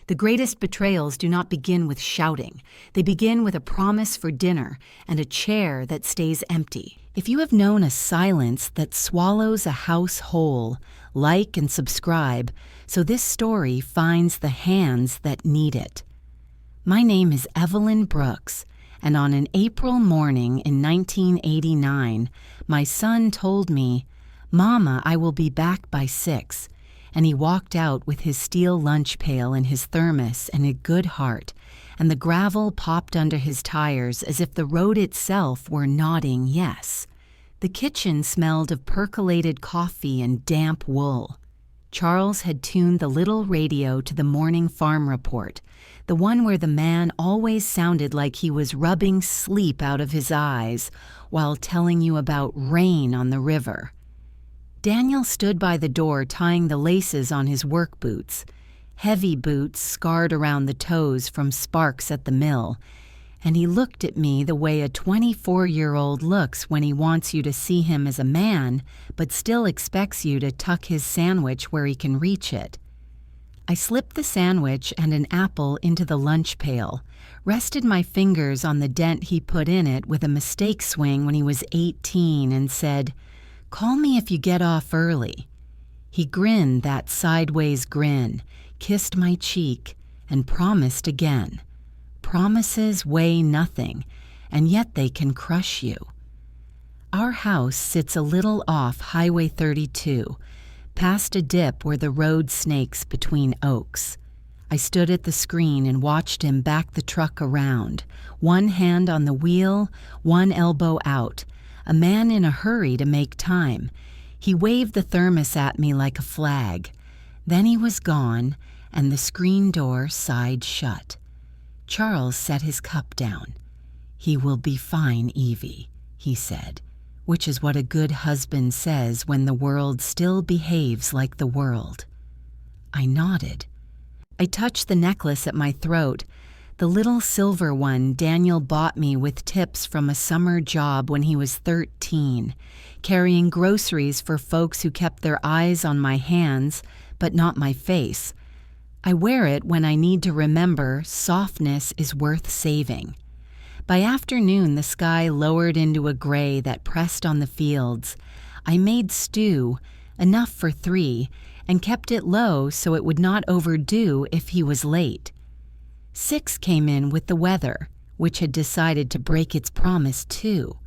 The greatest betrayals do not begin with shouting. They begin with a promise for dinner and a chair that stays empty. If you have known a silence that swallows a house whole, like and subscribe so this story finds the hands that need it. My name is Evelyn Brooks, and on an April morning in 1989, my son told me, "Mama, I will be back by 6." And he walked out with his steel lunch pail and his thermos and a good heart, and the gravel popped under his tires as if the road itself were nodding yes. The kitchen smelled of percolated coffee and damp wool. Charles had tuned the little radio to the morning farm report, the one where the man always sounded like he was rubbing sleep out of his eyes while telling you about rain on the river. Daniel stood by the door tying the laces on his work boots, heavy boots scarred around the toes from sparks at the mill, and he looked at me the way a 24-year-old looks when he wants you to see him as a man but still expects you to tuck his sandwich where he can reach it. I slipped the sandwich and an apple into the lunch pail, rested my fingers on the dent he put in it with a mistake swing when he was 18, and said, "Call me if you get off early." He grinned that sideways grin, kissed my cheek, and promised again. Promises weigh nothing, and yet they can crush you. Our house sits a little off Highway 32, past a dip where the road snakes between oaks. I stood at the screen and watched him back the truck around, one hand on the wheel, one elbow out, a man in a hurry to make time. He waved the thermos at me like a flag. Then he was gone, and the screen door sighed shut. Charles set his cup down. "He will be fine, Evie," he said, which is what a good husband says when the world still behaves like the world. I nodded. I touched the necklace at my throat, the little silver one Daniel bought me with tips from a summer job when he was 13, carrying groceries for folks who kept their eyes on my hands, but not my face. I wear it when I need to remember softness is worth saving. By afternoon, the sky lowered into a gray that pressed on the fields. I made stew, enough for 3, and kept it low so it would not overdo if he was late. 6 came in with the weather, which had decided to break its promise too.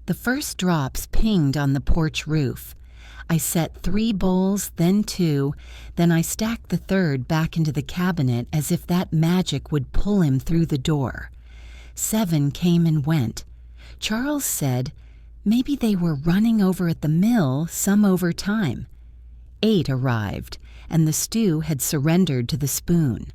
The first drops pinged on the porch roof. I set 3 bowls, then 2, then I stacked the third back into the cabinet as if that magic would pull him through the door. 7 came and went. Charles said, maybe they were running over at the mill some overtime. 8 arrived, and the stew had surrendered to the spoon.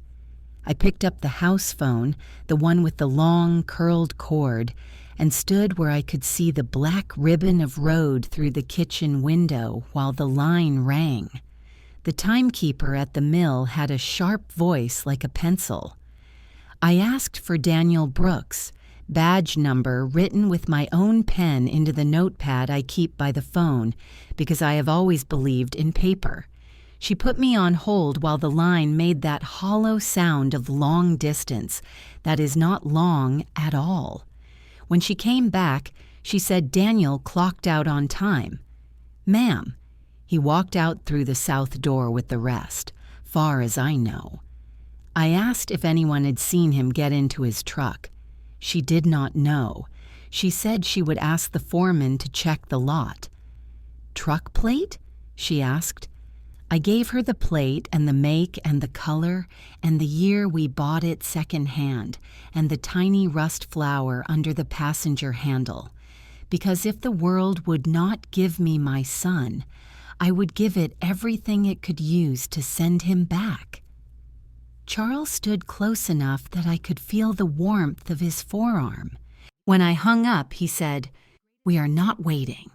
I picked up the house phone, the one with the long, curled cord, and stood where I could see the black ribbon of road through the kitchen window while the line rang. The timekeeper at the mill had a sharp voice like a pencil. I asked for Daniel Brooks, badge number written with my own pen into the notepad I keep by the phone, because I have always believed in paper. She put me on hold while the line made that hollow sound of long distance that is not long at all. When she came back, she said Daniel clocked out on time. "Ma'am." He walked out through the south door with the rest, far as I know. I asked if anyone had seen him get into his truck. She did not know. She said she would ask the foreman to check the lot. "Truck plate?" she asked. I gave her the plate and the make and the color and the year we bought it secondhand and the tiny rust flower under the passenger handle, because if the world would not give me my son, I would give it everything it could use to send him back. Charles stood close enough that I could feel the warmth of his forearm. When I hung up, he said, "We are not waiting."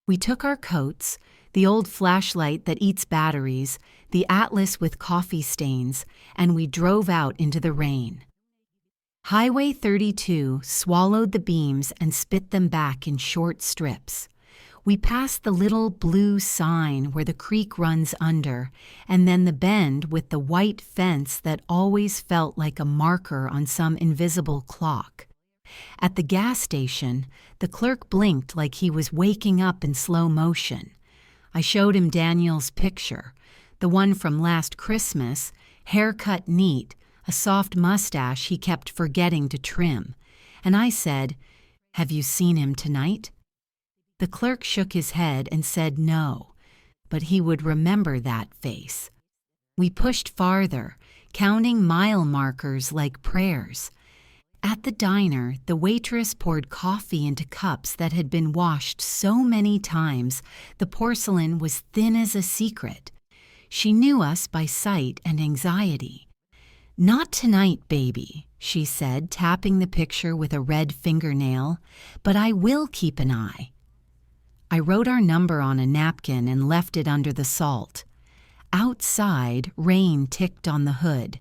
We took our coats, the old flashlight that eats batteries, the atlas with coffee stains, and we drove out into the rain. Highway 32 swallowed the beams and spit them back in short strips. We passed the little blue sign where the creek runs under, and then the bend with the white fence that always felt like a marker on some invisible clock. At the gas station, the clerk blinked like he was waking up in slow motion. I showed him Daniel's picture, the one from last Christmas, haircut neat, a soft mustache he kept forgetting to trim. And I said, "Have you seen him tonight?" The clerk shook his head and said no, but he would remember that face. We pushed farther, counting mile markers like prayers. At the diner, the waitress poured coffee into cups that had been washed so many times the porcelain was thin as a secret. She knew us by sight and anxiety. "Not tonight, baby," she said, tapping the picture with a red fingernail, "but I will keep an eye." I wrote our number on a napkin and left it under the salt. Outside, rain ticked on the hood.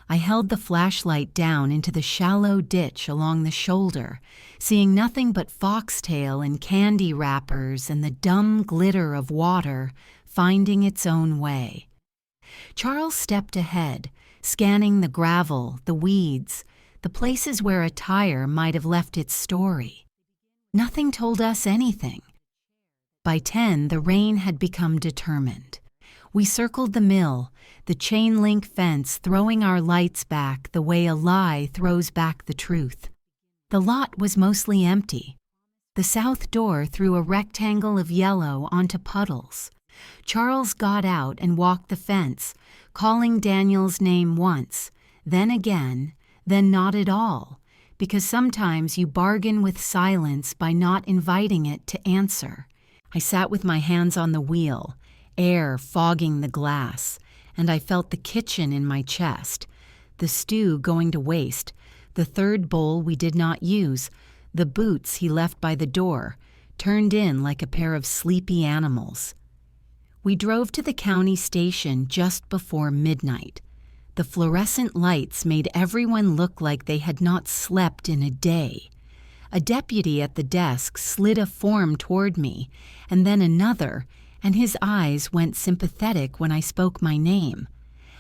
I held the flashlight down into the shallow ditch along the shoulder, seeing nothing but foxtail and candy wrappers and the dumb glitter of water finding its own way. Charles stepped ahead, scanning the gravel, the weeds, the places where a tire might have left its story. Nothing told us anything. By 10, the rain had become determined. We circled the mill, the chain-link fence throwing our lights back the way a lie throws back the truth. The lot was mostly empty. The south door threw a rectangle of yellow onto puddles. Charles got out and walked the fence, calling Daniel's name once, then again, then not at all, because sometimes you bargain with silence by not inviting it to answer. I sat with my hands on the wheel, air fogging the glass, and I felt the kitchen in my chest, the stew going to waste, the third bowl we did not use, the boots he left by the door, turned in like a pair of sleepy animals. We drove to the county station just before midnight. The fluorescent lights made everyone look like they had not slept in a day. A deputy at the desk slid a form toward me, and then another, and his eyes went sympathetic when I spoke my name.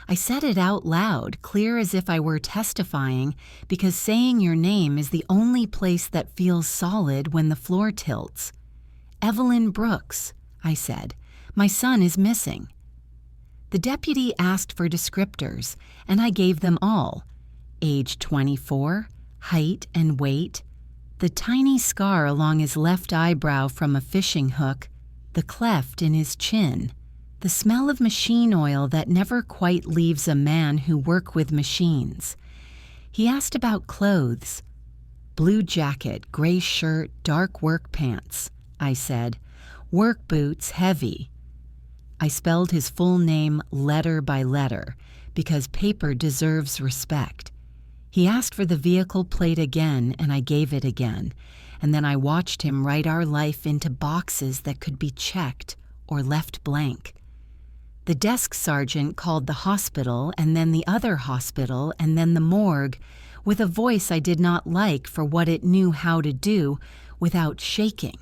I said it out loud, clear as if I were testifying, because saying your name is the only place that feels solid when the floor tilts. "Evelyn Brooks," I said. "My son is missing." The deputy asked for descriptors, and I gave them all. Age 24, height and weight, the tiny scar along his left eyebrow from a fishing hook, the cleft in his chin, the smell of machine oil that never quite leaves a man who works with machines. He asked about clothes. "Blue jacket, gray shirt, dark work pants," I said. "Work boots, heavy." I spelled his full name letter by letter, because paper deserves respect. He asked for the vehicle plate again, and I gave it again, and then I watched him write our life into boxes that could be checked or left blank. The desk sergeant called the hospital, and then the other hospital, and then the morgue, with a voice I did not like for what it knew how to do without shaking.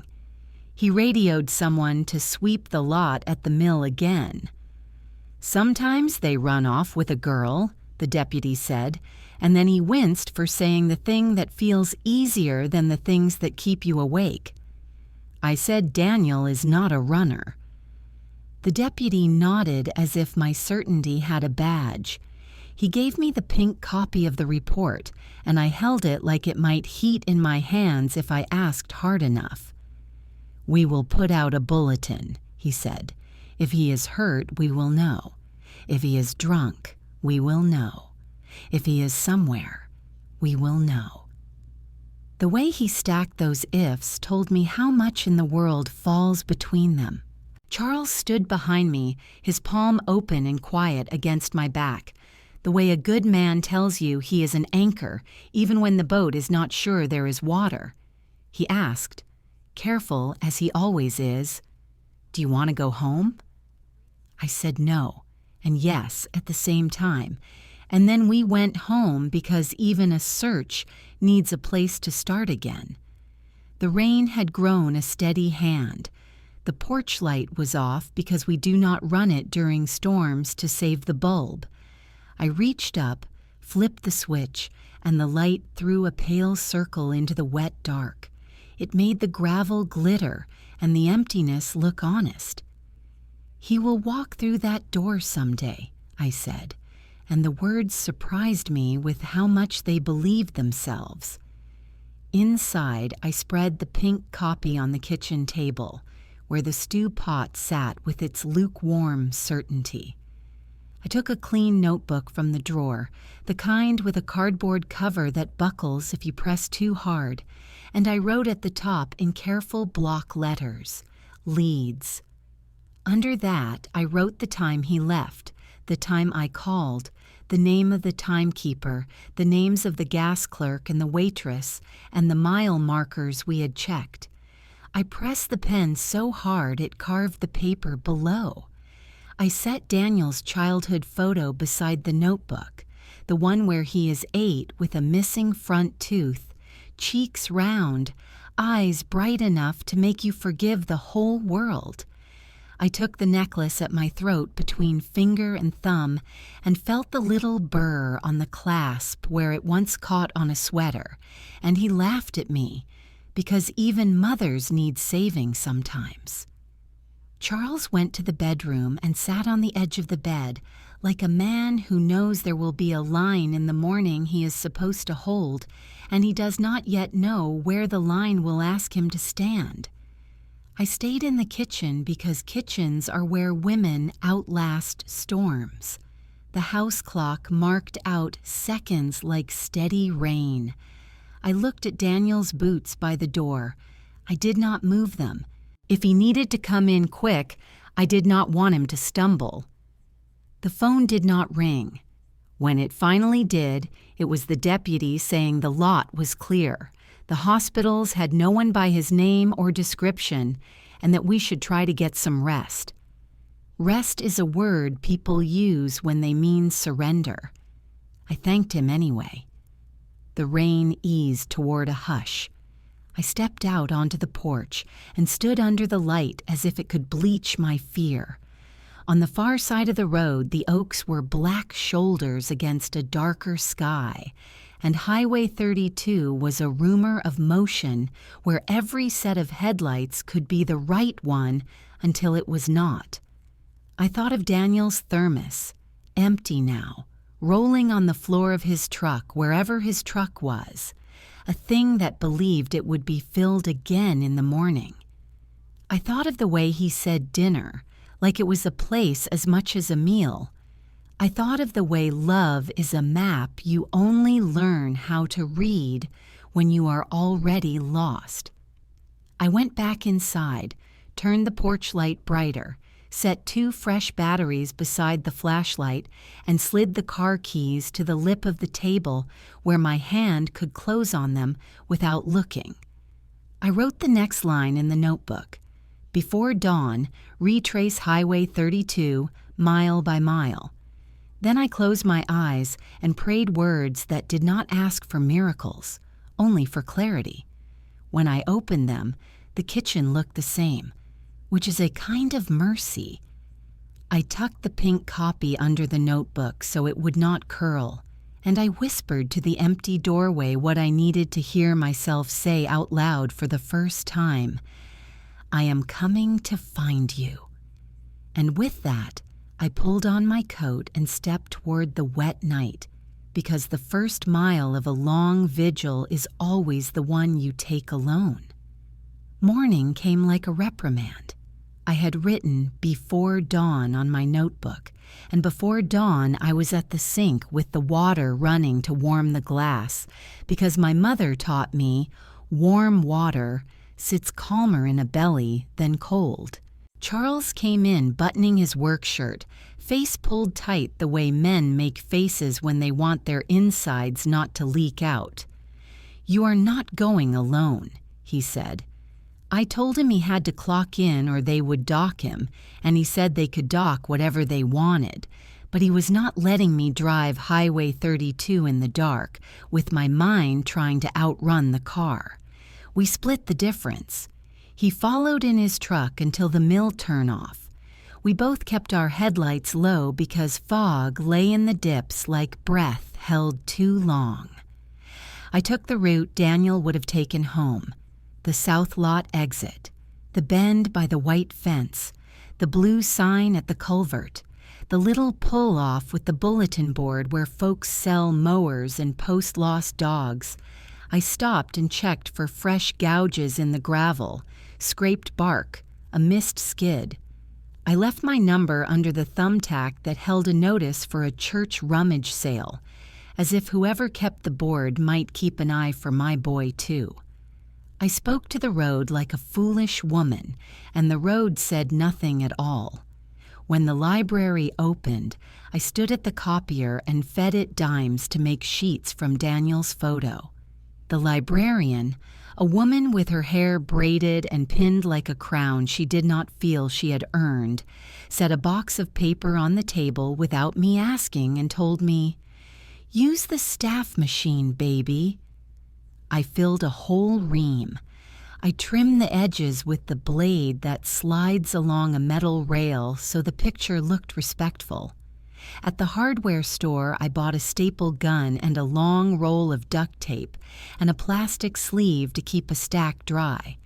He radioed someone to sweep the lot at the mill again. "Sometimes they run off with a girl," the deputy said, and then he winced for saying the thing that feels easier than the things that keep you awake. I said Daniel is not a runner. The deputy nodded as if my certainty had a badge. He gave me the pink copy of the report, and I held it like it might heat in my hands if I asked hard enough. "We will put out a bulletin," he said. "If he is hurt, we will know. If he is drunk, we will know. If he is somewhere, we will know." The way he stacked those ifs told me how much in the world falls between them. Charles stood behind me, his palm open and quiet against my back, the way a good man tells you he is an anchor even when the boat is not sure there is water. He asked, careful as he always is, "Do you want to go home?" I said no and yes at the same time, and then we went home because even a search needs a place to start again. The rain had grown a steady hand. The porch light was off because we do not run it during storms to save the bulb. I reached up, flipped the switch, and the light threw a pale circle into the wet dark. It made the gravel glitter and the emptiness look honest. "He will walk through that door someday," I said, and the words surprised me with how much they believed themselves. Inside, I spread the pink copy on the kitchen table, where the stew pot sat with its lukewarm certainty. I took a clean notebook from the drawer, the kind with a cardboard cover that buckles if you press too hard, and I wrote at the top in careful block letters, "Leeds." Under that, I wrote the time he left, the time I called, the name of the timekeeper, the names of the gas clerk and the waitress, and the mile markers we had checked. I pressed the pen so hard it carved the paper below. I set Daniel's childhood photo beside the notebook, the one where he is 8 with a missing front tooth, cheeks round, eyes bright enough to make you forgive the whole world. I took the necklace at my throat between finger and thumb and felt the little burr on the clasp where it once caught on a sweater, and he laughed at me, because even mothers need saving sometimes. Charles went to the bedroom and sat on the edge of the bed, like a man who knows there will be a line in the morning he is supposed to hold, and he does not yet know where the line will ask him to stand. I stayed in the kitchen because kitchens are where women outlast storms. The house clock marked out seconds like steady rain. I looked at Daniel's boots by the door. I did not move them. If he needed to come in quick, I did not want him to stumble. The phone did not ring. When it finally did, it was the deputy saying the lot was clear. The hospitals had no one by his name or description, and that we should try to get some rest. Rest is a word people use when they mean surrender. I thanked him anyway. The rain eased toward a hush. I stepped out onto the porch and stood under the light as if it could bleach my fear. On the far side of the road, the oaks were black shoulders against a darker sky, and Highway 32 was a rumor of motion where every set of headlights could be the right one until it was not. I thought of Daniel's thermos, empty now, rolling on the floor of his truck wherever his truck was, a thing that believed it would be filled again in the morning. I thought of the way he said dinner, like it was a place as much as a meal. I thought of the way love is a map you only learn how to read when you are already lost. I went back inside, turned the porch light brighter, set 2 fresh batteries beside the flashlight, and slid the car keys to the lip of the table where my hand could close on them without looking. I wrote the next line in the notebook. Before dawn, retrace Highway 32 mile by mile. Then I closed my eyes and prayed words that did not ask for miracles, only for clarity. When I opened them, the kitchen looked the same, which is a kind of mercy. I tucked the pink copy under the notebook so it would not curl, and I whispered to the empty doorway what I needed to hear myself say out loud for the first time. I am coming to find you. And with that, I pulled on my coat and stepped toward the wet night, because the first mile of a long vigil is always the one you take alone. Morning came like a reprimand. I had written "before dawn" on my notebook, and before dawn I was at the sink with the water running to warm the glass, because my mother taught me warm water sits calmer in a belly than cold. Charles came in buttoning his work shirt, face pulled tight the way men make faces when they want their insides not to leak out. "You are not going alone," he said. I told him he had to clock in or they would dock him, and he said they could dock whatever they wanted, but he was not letting me drive Highway 32 in the dark, with my mind trying to outrun the car. We split the difference. He followed in his truck until the mill turn-off. We both kept our headlights low because fog lay in the dips like breath held too long. I took the route Daniel would have taken home, the South Lot exit, the bend by the white fence, the blue sign at the culvert, the little pull-off with the bulletin board where folks sell mowers and post lost dogs. I stopped and checked for fresh gouges in the gravel, scraped bark, a missed skid. I left my number under the thumbtack that held a notice for a church rummage sale, as if whoever kept the board might keep an eye for my boy too. I spoke to the road like a foolish woman, and the road said nothing at all. When the library opened, I stood at the copier and fed it dimes to make sheets from Daniel's photo. The librarian, a woman with her hair braided and pinned like a crown she did not feel she had earned, set a box of paper on the table without me asking and told me, "Use the staff machine, baby." I filled a whole ream. I trimmed the edges with the blade that slides along a metal rail so the picture looked respectful. At the hardware store, I bought a staple gun and a long roll of duct tape and a plastic sleeve to keep a stack dry.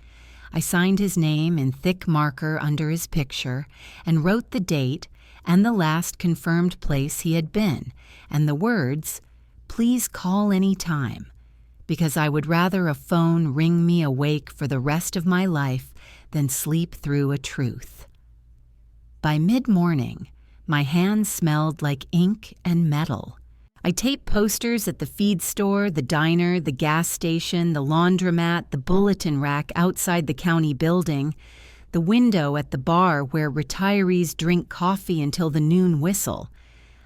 I signed his name in thick marker under his picture and wrote the date and the last confirmed place he had been, and the words, "Please call any time," because I would rather a phone ring me awake for the rest of my life than sleep through a truth. By mid-morning, my hands smelled like ink and metal. I taped posters at the feed store, the diner, the gas station, the laundromat, the bulletin rack outside the county building, the window at the bar where retirees drink coffee until the noon whistle.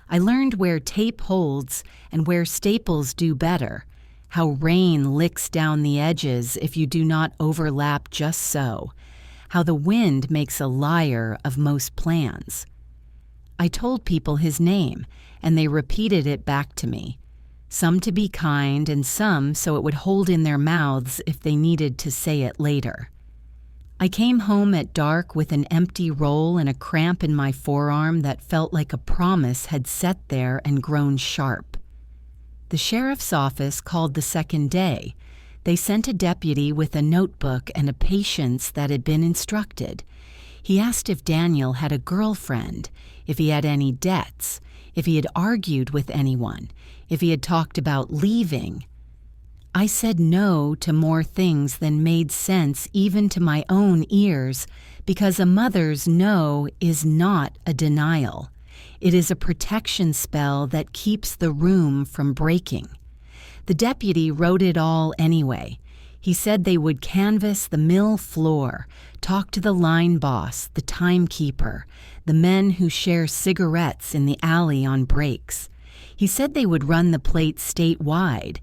I learned where tape holds and where staples do better, how rain licks down the edges if you do not overlap just so, how the wind makes a liar of most plans. I told people his name, and they repeated it back to me, some to be kind and some so it would hold in their mouths if they needed to say it later. I came home at dark with an empty roll and a cramp in my forearm that felt like a promise had sat there and grown sharp. The sheriff's office called the second day. They sent a deputy with a notebook and a patience that had been instructed. He asked if Daniel had a girlfriend, if he had any debts, if he had argued with anyone, if he had talked about leaving. I said no to more things than made sense even to my own ears, because a mother's no is not a denial. It is a protection spell that keeps the room from breaking. The deputy wrote it all anyway. He said they would canvass the mill floor, talk to the line boss, the timekeeper, the men who share cigarettes in the alley on breaks. He said they would run the plate statewide.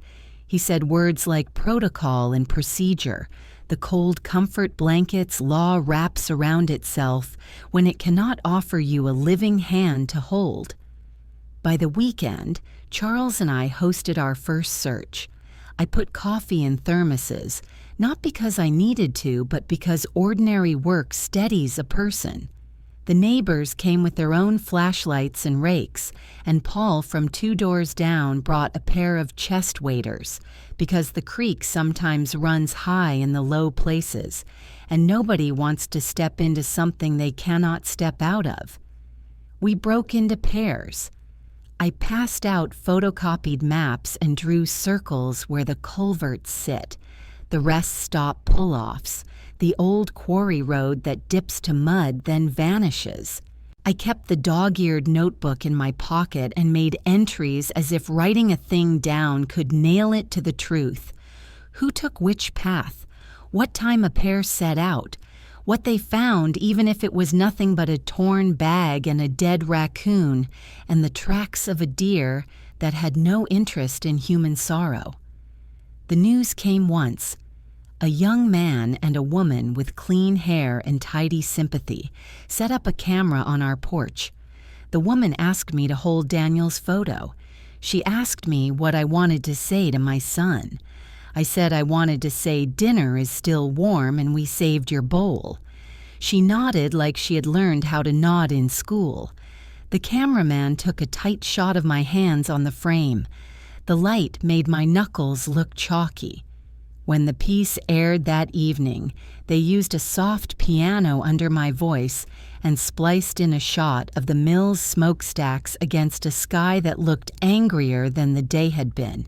He said words like protocol and procedure. The cold comfort blanket's law wraps around itself when it cannot offer you a living hand to hold. By the weekend, Charles and I hosted our first search. I put coffee in thermoses, not because I needed to, but because ordinary work steadies a person. The neighbors came with their own flashlights and rakes, and Paul from 2 doors down brought a pair of chest waders, because the creek sometimes runs high in the low places, and nobody wants to step into something they cannot step out of. We broke into pairs. I passed out photocopied maps and drew circles where the culverts sit, the rest stop pull-offs, the old quarry road that dips to mud then vanishes. I kept the dog-eared notebook in my pocket and made entries as if writing a thing down could nail it to the truth. Who took which path? What time a pair set out? What they found, even if it was nothing but a torn bag and a dead raccoon, and the tracks of a deer that had no interest in human sorrow. The news came once. A young man and a woman with clean hair and tidy sympathy set up a camera on our porch. The woman asked me to hold Daniel's photo. She asked me what I wanted to say to my son. I said I wanted to say dinner is still warm and we saved your bowl. She nodded like she had learned how to nod in school. The cameraman took a tight shot of my hands on the frame. The light made my knuckles look chalky. When the piece aired that evening, they used a soft piano under my voice and spliced in a shot of the mill's smokestacks against a sky that looked angrier than the day had been.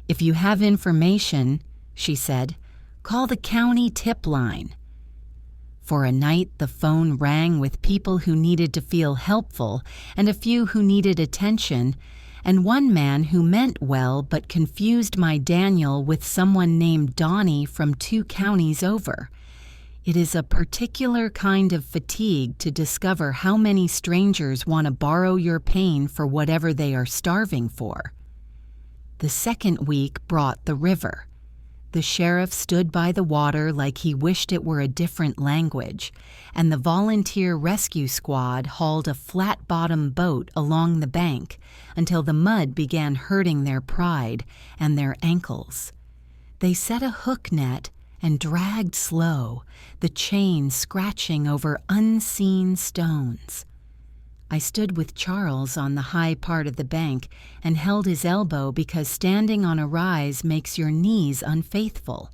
"If you have information," she said, "call the county tip line." For a night, the phone rang with people who needed to feel helpful and a few who needed attention, and one man who meant well but confused my Daniel with someone named Donnie from 2 counties over. It is a particular kind of fatigue to discover how many strangers want to borrow your pain for whatever they are starving for. The second week brought the river. The sheriff stood by the water like he wished it were a different language, and the volunteer rescue squad hauled a flat-bottom boat along the bank until the mud began hurting their pride and their ankles. They set a hook net and dragged slow, the chain scratching over unseen stones. I stood with Charles on the high part of the bank and held his elbow because standing on a rise makes your knees unfaithful.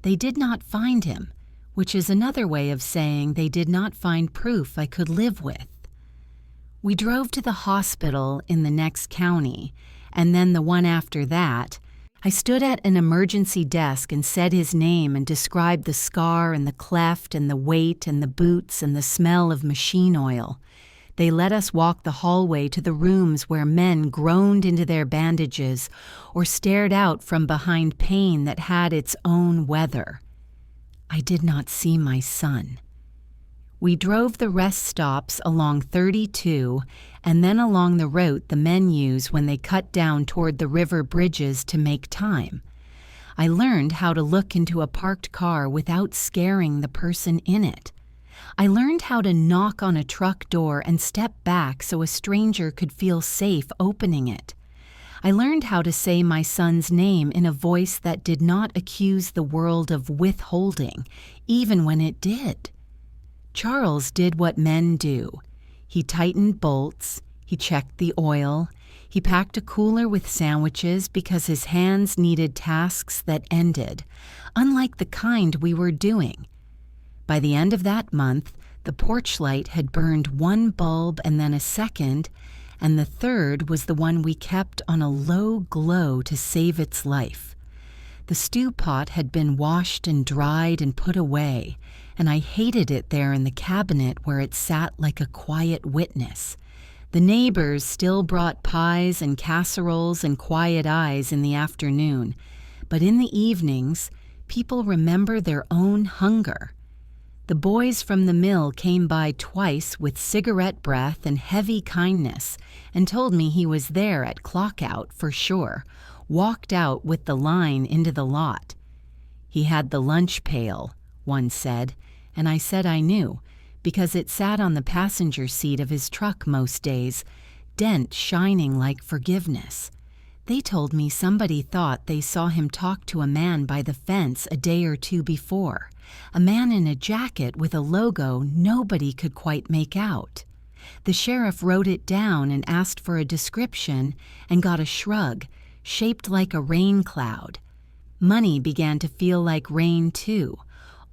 They did not find him, which is another way of saying they did not find proof I could live with. We drove to the hospital in the next county, and then the one after that. I stood at an emergency desk and said his name and described the scar and the cleft and the weight and the boots and the smell of machine oil. They let us walk the hallway to the rooms where men groaned into their bandages or stared out from behind pain that had its own weather. I did not see my son. We drove the rest stops along 32 and then along the route the men use when they cut down toward the river bridges to make time. I learned how to look into a parked car without scaring the person in it. I learned how to knock on a truck door and step back so a stranger could feel safe opening it. I learned how to say my son's name in a voice that did not accuse the world of withholding, even when it did. Charles did what men do. He tightened bolts, he checked the oil, he packed a cooler with sandwiches because his hands needed tasks that ended, unlike the kind we were doing. By the end of that month, the porch light had burned 1 bulb and then a second, and the third was the one we kept on a low glow to save its life. The stew pot had been washed and dried and put away, and I hated it there in the cabinet where it sat like a quiet witness. The neighbors still brought pies and casseroles and quiet eyes in the afternoon, but in the evenings, people remember their own hunger. The boys from the mill came by twice with cigarette breath and heavy kindness and told me he was there at clock-out for sure, walked out with the line into the lot. He had the lunch pail, one said, and I said I knew, because it sat on the passenger seat of his truck most days, dent shining like forgiveness. They told me somebody thought they saw him talk to a man by the fence a day or 2 before, a man in a jacket with a logo nobody could quite make out. The sheriff wrote it down and asked for a description and got a shrug, shaped like a rain cloud. Money began to feel like rain too,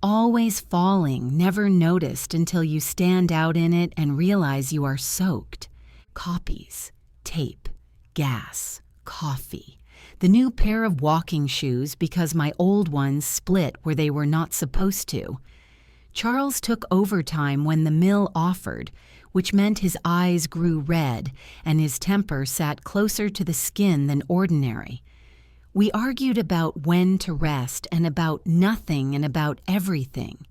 always falling, never noticed until you stand out in it and realize you are soaked. Copies, tape, gas, coffee, the new pair of walking shoes because my old ones split where they were not supposed to. Charles took overtime when the mill offered, which meant his eyes grew red and his temper sat closer to the skin than ordinary. We argued about when to rest and about nothing and about everything.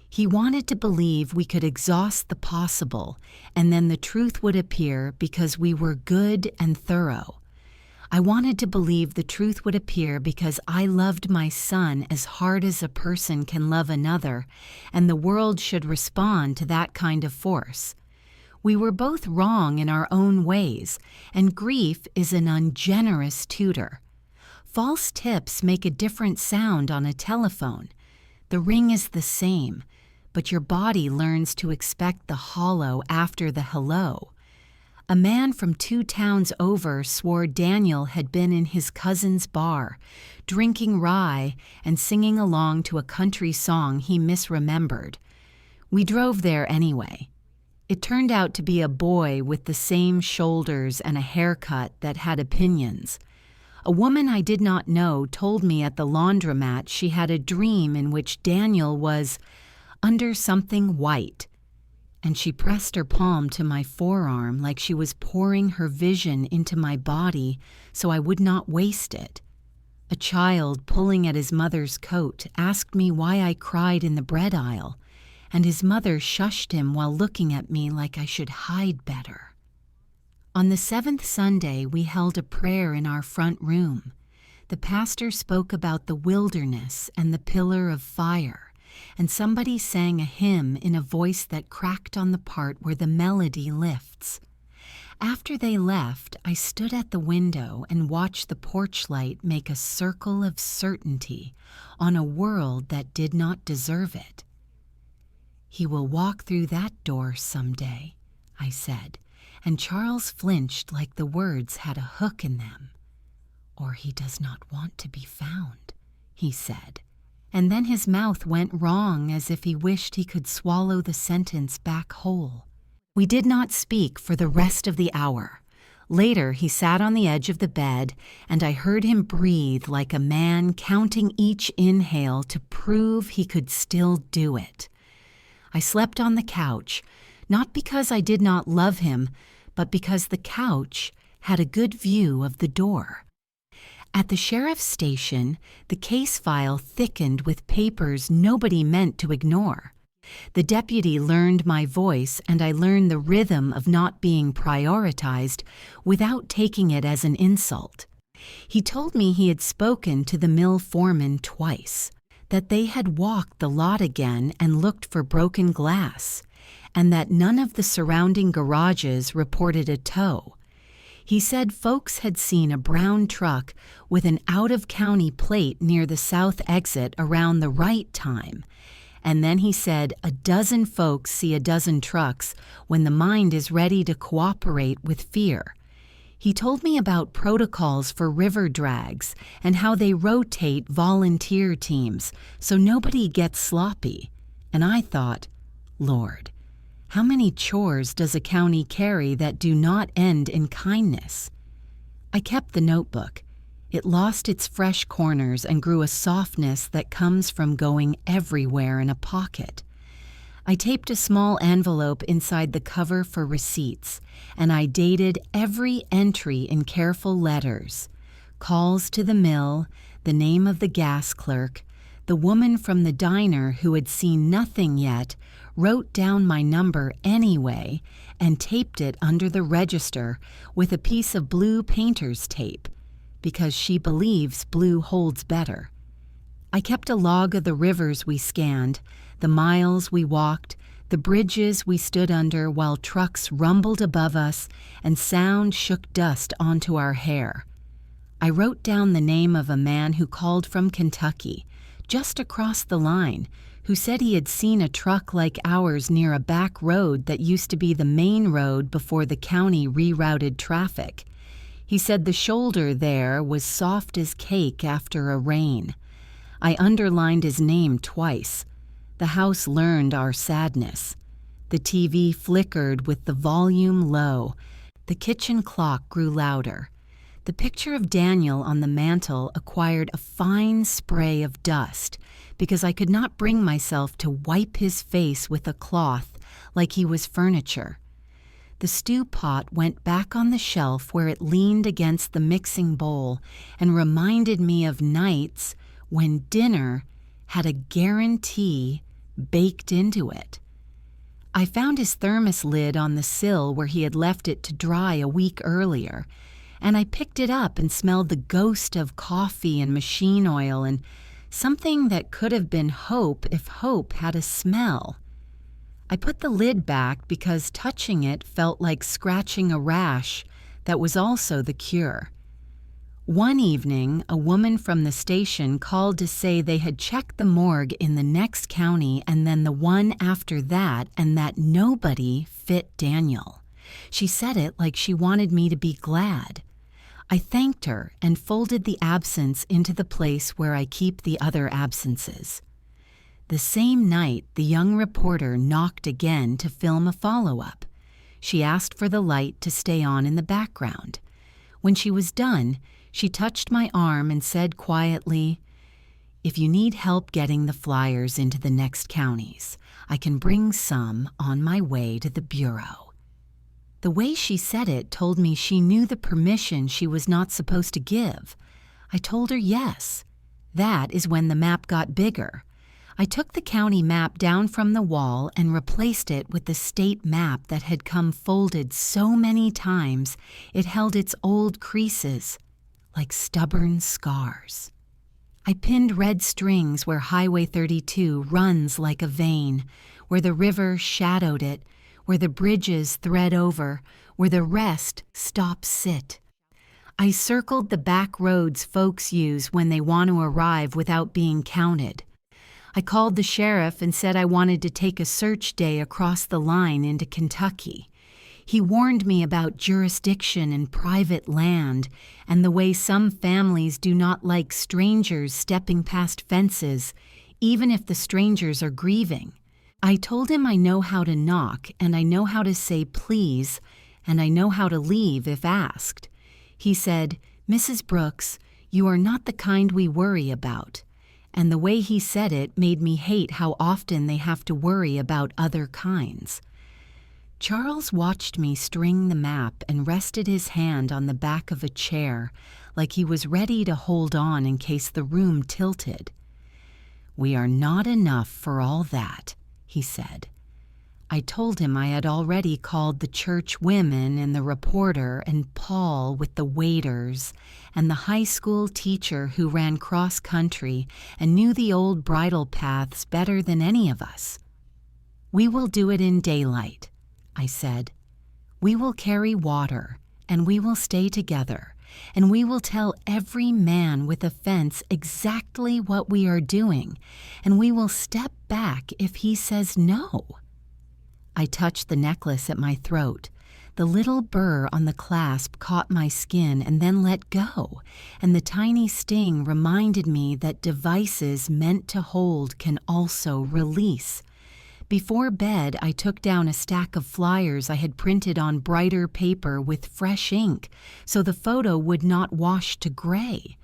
He wanted to believe we could exhaust the possible and then the truth would appear because we were good and thorough. I wanted to believe the truth would appear because I loved my son as hard as a person can love another, and the world should respond to that kind of force. We were both wrong in our own ways, and grief is an ungenerous tutor. False tips make a different sound on a telephone. The ring is the same, but your body learns to expect the hollow after the hello. A man from 2 towns over swore Daniel had been in his cousin's bar, drinking rye and singing along to a country song he misremembered. We drove there anyway. It turned out to be a boy with the same shoulders and a haircut that had opinions. A woman I did not know told me at the laundromat she had a dream in which Daniel was under something white, and she pressed her palm to my forearm like she was pouring her vision into my body so I would not waste it. A child pulling at his mother's coat asked me why I cried in the bread aisle, and his mother shushed him while looking at me like I should hide better. On the 7th Sunday, we held a prayer in our front room. The pastor spoke about the wilderness and the pillar of fire, and somebody sang a hymn in a voice that cracked on the part where the melody lifts. After they left, I stood at the window and watched the porch light make a circle of certainty on a world that did not deserve it. "He will walk through that door someday," I said, and Charles flinched like the words had a hook in them. "Or he does not want to be found," he said, and then his mouth went wrong as if he wished he could swallow the sentence back whole. We did not speak for the rest of the hour. Later, he sat on the edge of the bed, and I heard him breathe like a man counting each inhale to prove he could still do it. I slept on the couch, not because I did not love him, but because the couch had a good view of the door. At the sheriff's station, the case file thickened with papers nobody meant to ignore. The deputy learned my voice, and I learned the rhythm of not being prioritized without taking it as an insult. He told me he had spoken to the mill foreman twice, that they had walked the lot again and looked for broken glass, and that none of the surrounding garages reported a tow. He said folks had seen a brown truck with an out-of-county plate near the south exit around the right time, and then he said a dozen folks see a dozen trucks when the mind is ready to cooperate with fear. He told me about protocols for river drags and how they rotate volunteer teams so nobody gets sloppy. And I thought, Lord, how many chores does a county carry that do not end in kindness? I kept the notebook. It lost its fresh corners and grew a softness that comes from going everywhere in a pocket. I taped a small envelope inside the cover for receipts, and I dated every entry in careful letters. Calls to the mill, the name of the gas clerk, the woman from the diner who had seen nothing yet wrote down my number anyway and taped it under the register with a piece of blue painter's tape, because she believes blue holds better. I kept a log of the rivers we scanned, the miles we walked, the bridges we stood under while trucks rumbled above us and sound shook dust onto our hair. I wrote down the name of a man who called from Kentucky, just across the line, who said he had seen a truck like ours near a back road that used to be the main road before the county rerouted traffic. He said the shoulder there was soft as cake after a rain. I underlined his name twice. The house learned our sadness. The TV flickered with the volume low. The kitchen clock grew louder. The picture of Daniel on the mantel acquired a fine spray of dust because I could not bring myself to wipe his face with a cloth like he was furniture. The stew pot went back on the shelf where it leaned against the mixing bowl and reminded me of nights when dinner had a guarantee baked into it. I found his thermos lid on the sill where he had left it to dry a week earlier, and I picked it up and smelled the ghost of coffee and machine oil and something that could have been hope if hope had a smell. I put the lid back because touching it felt like scratching a rash that was also the cure. One evening, a woman from the station called to say they had checked the morgue in the next county and then the one after that, and that nobody fit Daniel. She said it like she wanted me to be glad. I thanked her and folded the absence into the place where I keep the other absences. The same night, the young reporter knocked again to film a follow-up. She asked for the light to stay on in the background. When she was done, she touched my arm and said quietly, "If you need help getting the flyers into the next counties, I can bring some on my way to the bureau." The way she said it told me she knew the permission she was not supposed to give. I told her yes. That is when the map got bigger. I took the county map down from the wall and replaced it with the state map that had come folded so many times it held its old creases like stubborn scars. I pinned red strings where Highway 32 runs like a vein, where the river shadowed it, where the bridges thread over, where the rest stop-sit. I circled the back roads folks use when they want to arrive without being counted. I called the sheriff and said I wanted to take a search day across the line into Kentucky. He warned me about jurisdiction and private land and the way some families do not like strangers stepping past fences, even if the strangers are grieving. I told him I know how to knock and I know how to say please, and I know how to leave if asked. He said, "Mrs. Brooks, you are not the kind we worry about." And the way he said it made me hate how often they have to worry about other kinds. Charles watched me string the map and rested his hand on the back of a chair like he was ready to hold on in case the room tilted. "We are not enough for all that," he said. I told him I had already called the church women and the reporter and Paul with the waiters and the high school teacher who ran cross-country and knew the old bridle paths better than any of us. "We will do it in daylight," I said. "We will carry water, and we will stay together, and we will tell every man with a fence exactly what we are doing, and we will step back if he says no." I touched the necklace at my throat. The little burr on the clasp caught my skin and then let go, and the tiny sting reminded me that devices meant to hold can also release. Before bed, I took down a stack of flyers I had printed on brighter paper with fresh ink, so the photo would not wash to gray.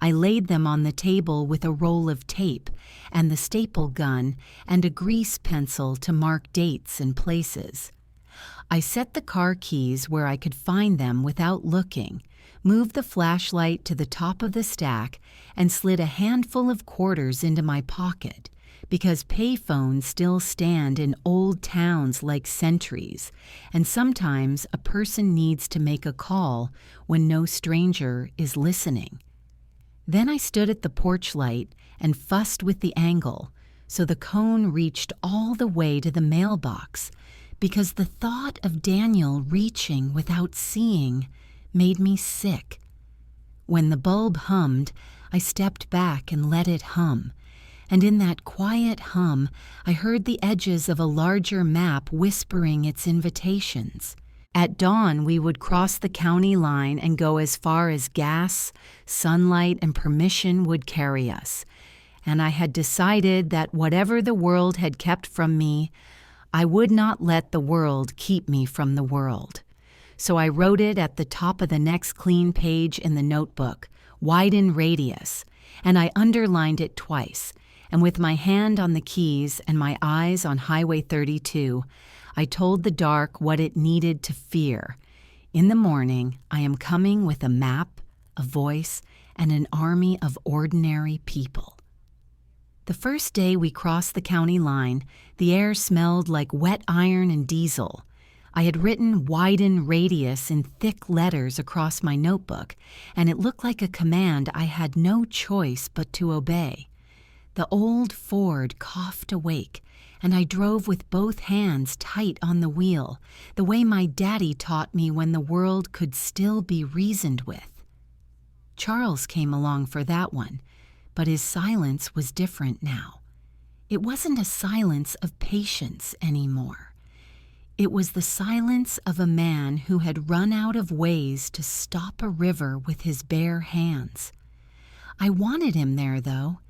I laid them on the table with a roll of tape and the staple gun and a grease pencil to mark dates and places. I set the car keys where I could find them without looking, moved the flashlight to the top of the stack, and slid a handful of quarters into my pocket, because payphones still stand in old towns like sentries, and sometimes a person needs to make a call when no stranger is listening. Then I stood at the porch light and fussed with the angle, so the cone reached all the way to the mailbox, because the thought of Daniel reaching without seeing made me sick. When the bulb hummed, I stepped back and let it hum, and in that quiet hum, I heard the edges of a larger map whispering its invitations. At dawn, we would cross the county line and go as far as gas, sunlight, and permission would carry us. And I had decided that whatever the world had kept from me, I would not let the world keep me from the world. So I wrote it at the top of the next clean page in the notebook, "Widen radius," and I underlined it twice. And with my hand on the keys and my eyes on Highway 32, I told the dark what it needed to fear. In the morning, I am coming with a map, a voice, and an army of ordinary people. The first day we crossed the county line, the air smelled like wet iron and diesel. I had written "widen radius" in thick letters across my notebook, and it looked like a command I had no choice but to obey. The old Ford coughed awake, and I drove with both hands tight on the wheel, the way my daddy taught me when the world could still be reasoned with. Charles came along for that one, but his silence was different now. It wasn't a silence of patience anymore. It was the silence of a man who had run out of ways to stop a river with his bare hands. I wanted him there, though.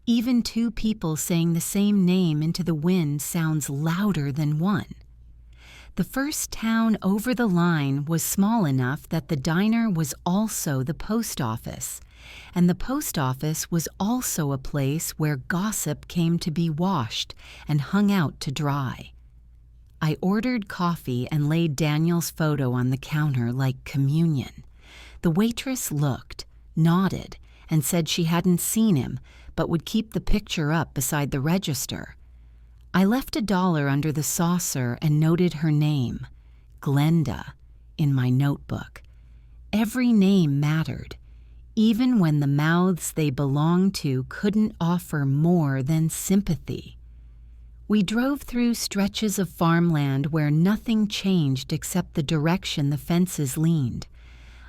Even two people saying the same name into the wind sounds louder than one. The first town over the line was small enough that the diner was also the post office, and the post office was also a place where gossip came to be washed and hung out to dry. I ordered coffee and laid Daniel's photo on the counter like communion. The waitress looked, nodded, and said she hadn't seen him, but would keep the picture up beside the register. I left $1 under the saucer and noted her name, Glenda, in my notebook. Every name mattered, even when the mouths they belonged to couldn't offer more than sympathy. We drove through stretches of farmland where nothing changed except the direction the fences leaned.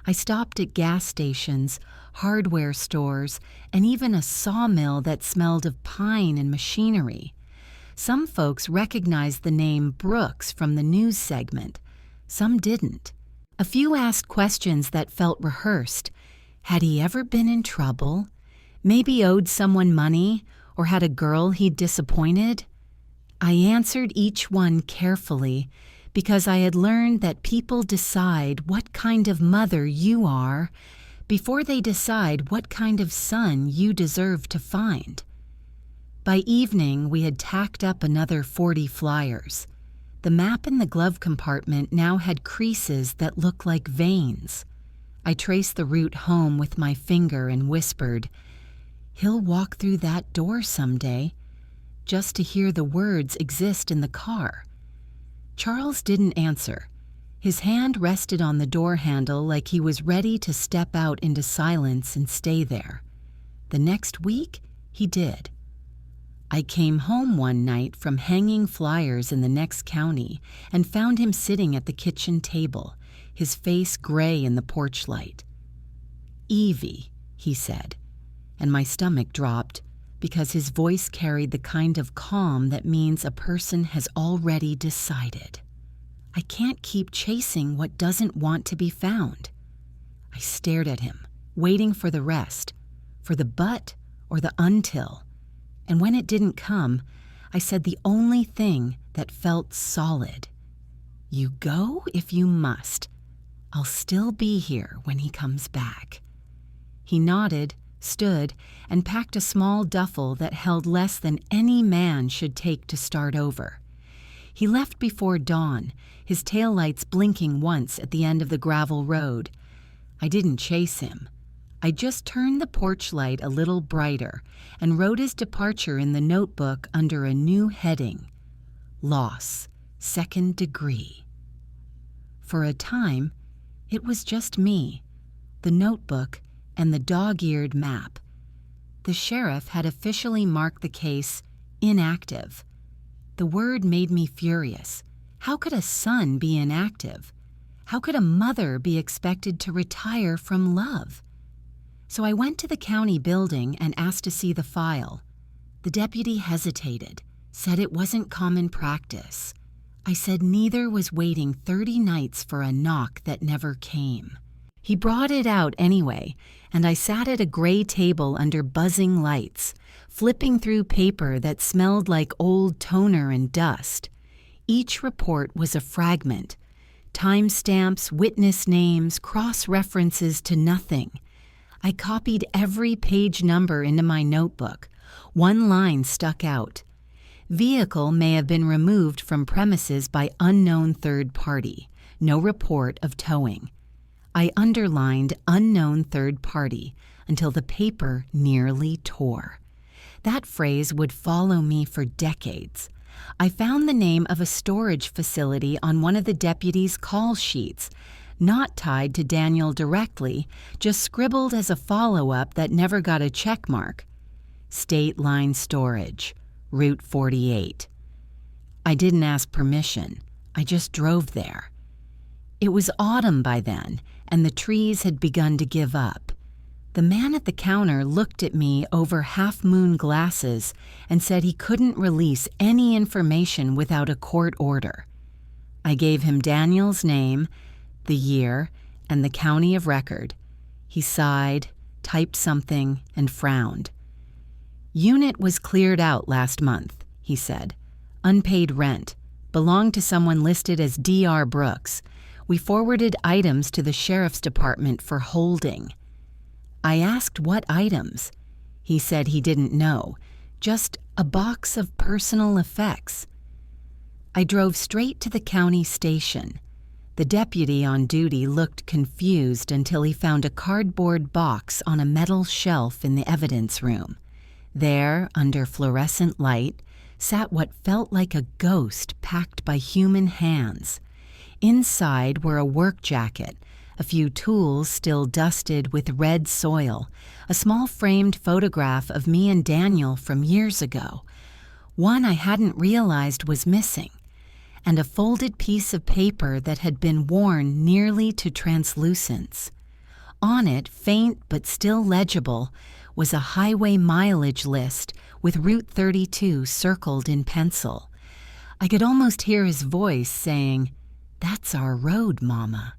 I stopped at gas stations, hardware stores, and even a sawmill that smelled of pine and machinery. Some folks recognized the name Brooks from the news segment. Some didn't. A few asked questions that felt rehearsed. Had he ever been in trouble? Maybe owed someone money, or had a girl he'd disappointed? I answered each one carefully, because I had learned that people decide what kind of mother you are before they decide what kind of son you deserve to find. By evening, we had tacked up another 40 flyers. The map in the glove compartment now had creases that looked like veins. I traced the route home with my finger and whispered, "He'll walk through that door someday," just to hear the words exist in the car. Charles didn't answer. His hand rested on the door handle like he was ready to step out into silence and stay there. The next week, he did. I came home one night from hanging flyers in the next county and found him sitting at the kitchen table, his face gray in the porch light. "Evie," he said, and my stomach dropped because his voice carried the kind of calm that means a person has already decided. I can't keep chasing what doesn't want to be found. I stared at him, waiting for the rest, for the but or the until. And when it didn't come, I said the only thing that felt solid. "You go if you must. I'll still be here when he comes back." He nodded, stood, and packed a small duffel that held less than any man should take to start over. He left before dawn, his taillights blinking once at the end of the gravel road. I didn't chase him. I just turned the porch light a little brighter and wrote his departure in the notebook under a new heading, Loss, 2nd degree. For a time, it was just me, the notebook, and the dog-eared map. The sheriff had officially marked the case inactive. The word made me furious. How could a son be inactive? How could a mother be expected to retire from love? So I went to the county building and asked to see the file. The deputy hesitated, said it wasn't common practice. I said neither was waiting 30 nights for a knock that never came. He brought it out anyway, and I sat at a gray table under buzzing lights, flipping through paper that smelled like old toner and dust. Each report was a fragment. Timestamps, witness names, cross-references to nothing. I copied every page number into my notebook. One line stuck out. Vehicle may have been removed from premises by unknown third party. No report of towing. I underlined unknown third party until the paper nearly tore. That phrase would follow me for decades. I found the name of a storage facility on one of the deputy's call sheets, not tied to Daniel directly, just scribbled as a follow-up that never got a check mark. State Line Storage, Route 48. I didn't ask permission. I just drove there. It was autumn by then, and the trees had begun to give up. The man at the counter looked at me over half-moon glasses and said he couldn't release any information without a court order. I gave him Daniel's name, the year, and the county of record. He sighed, typed something, and frowned. "Unit was cleared out last month," he said. "Unpaid rent. Belonged to someone listed as D.R. Brooks. We forwarded items to the sheriff's department for holding." I asked what items. He said he didn't know, just a box of personal effects. I drove straight to the county station. The deputy on duty looked confused until he found a cardboard box on a metal shelf in the evidence room. There, under fluorescent light, sat what felt like a ghost packed by human hands. Inside were a work jacket, a few tools still dusted with red soil, a small framed photograph of me and Daniel from years ago, one I hadn't realized was missing, and a folded piece of paper that had been worn nearly to translucence. On it, faint but still legible, was a highway mileage list with Route 32 circled in pencil. I could almost hear his voice saying, "That's our road, Mama."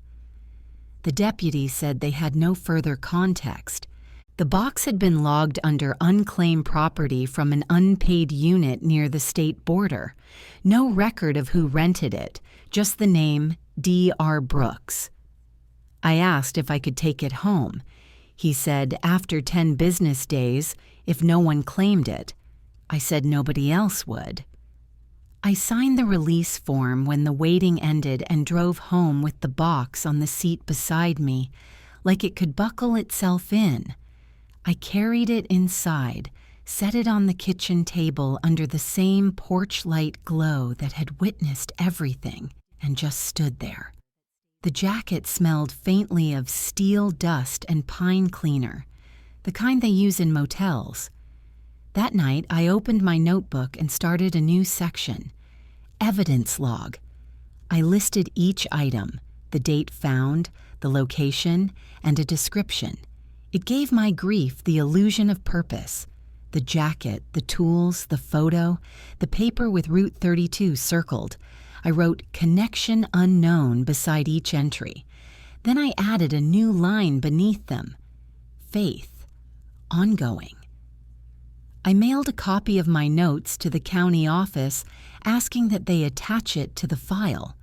The deputy said they had no further context. The box had been logged under unclaimed property from an unpaid unit near the state border. No record of who rented it, just the name D.R. Brooks. I asked if I could take it home. He said after 10 business days, if no one claimed it. I said nobody else would. I signed the release form when the waiting ended and drove home with the box on the seat beside me, like it could buckle itself in. I carried it inside, set it on the kitchen table under the same porch light glow that had witnessed everything, and just stood there. The jacket smelled faintly of steel dust and pine cleaner, the kind they use in motels. That night, I opened my notebook and started a new section. Evidence log. I listed each item, the date found, the location, and a description. It gave my grief the illusion of purpose. The jacket, the tools, the photo, the paper with Route 32 circled. I wrote "Connection Unknown" beside each entry. Then I added a new line beneath them. Faith. Ongoing. I mailed a copy of my notes to the county office, asking that they attach it to the file.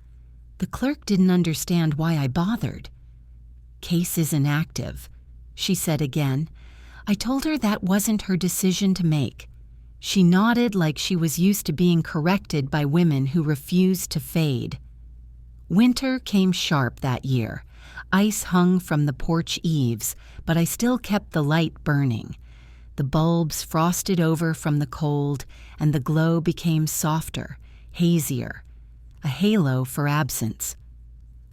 The clerk didn't understand why I bothered. "Case isn't active," she said again. I told her that wasn't her decision to make. She nodded like she was used to being corrected by women who refused to fade. Winter came sharp that year. Ice hung from the porch eaves, but I still kept the light burning. The bulbs frosted over from the cold, and the glow became softer, hazier, a halo for absence.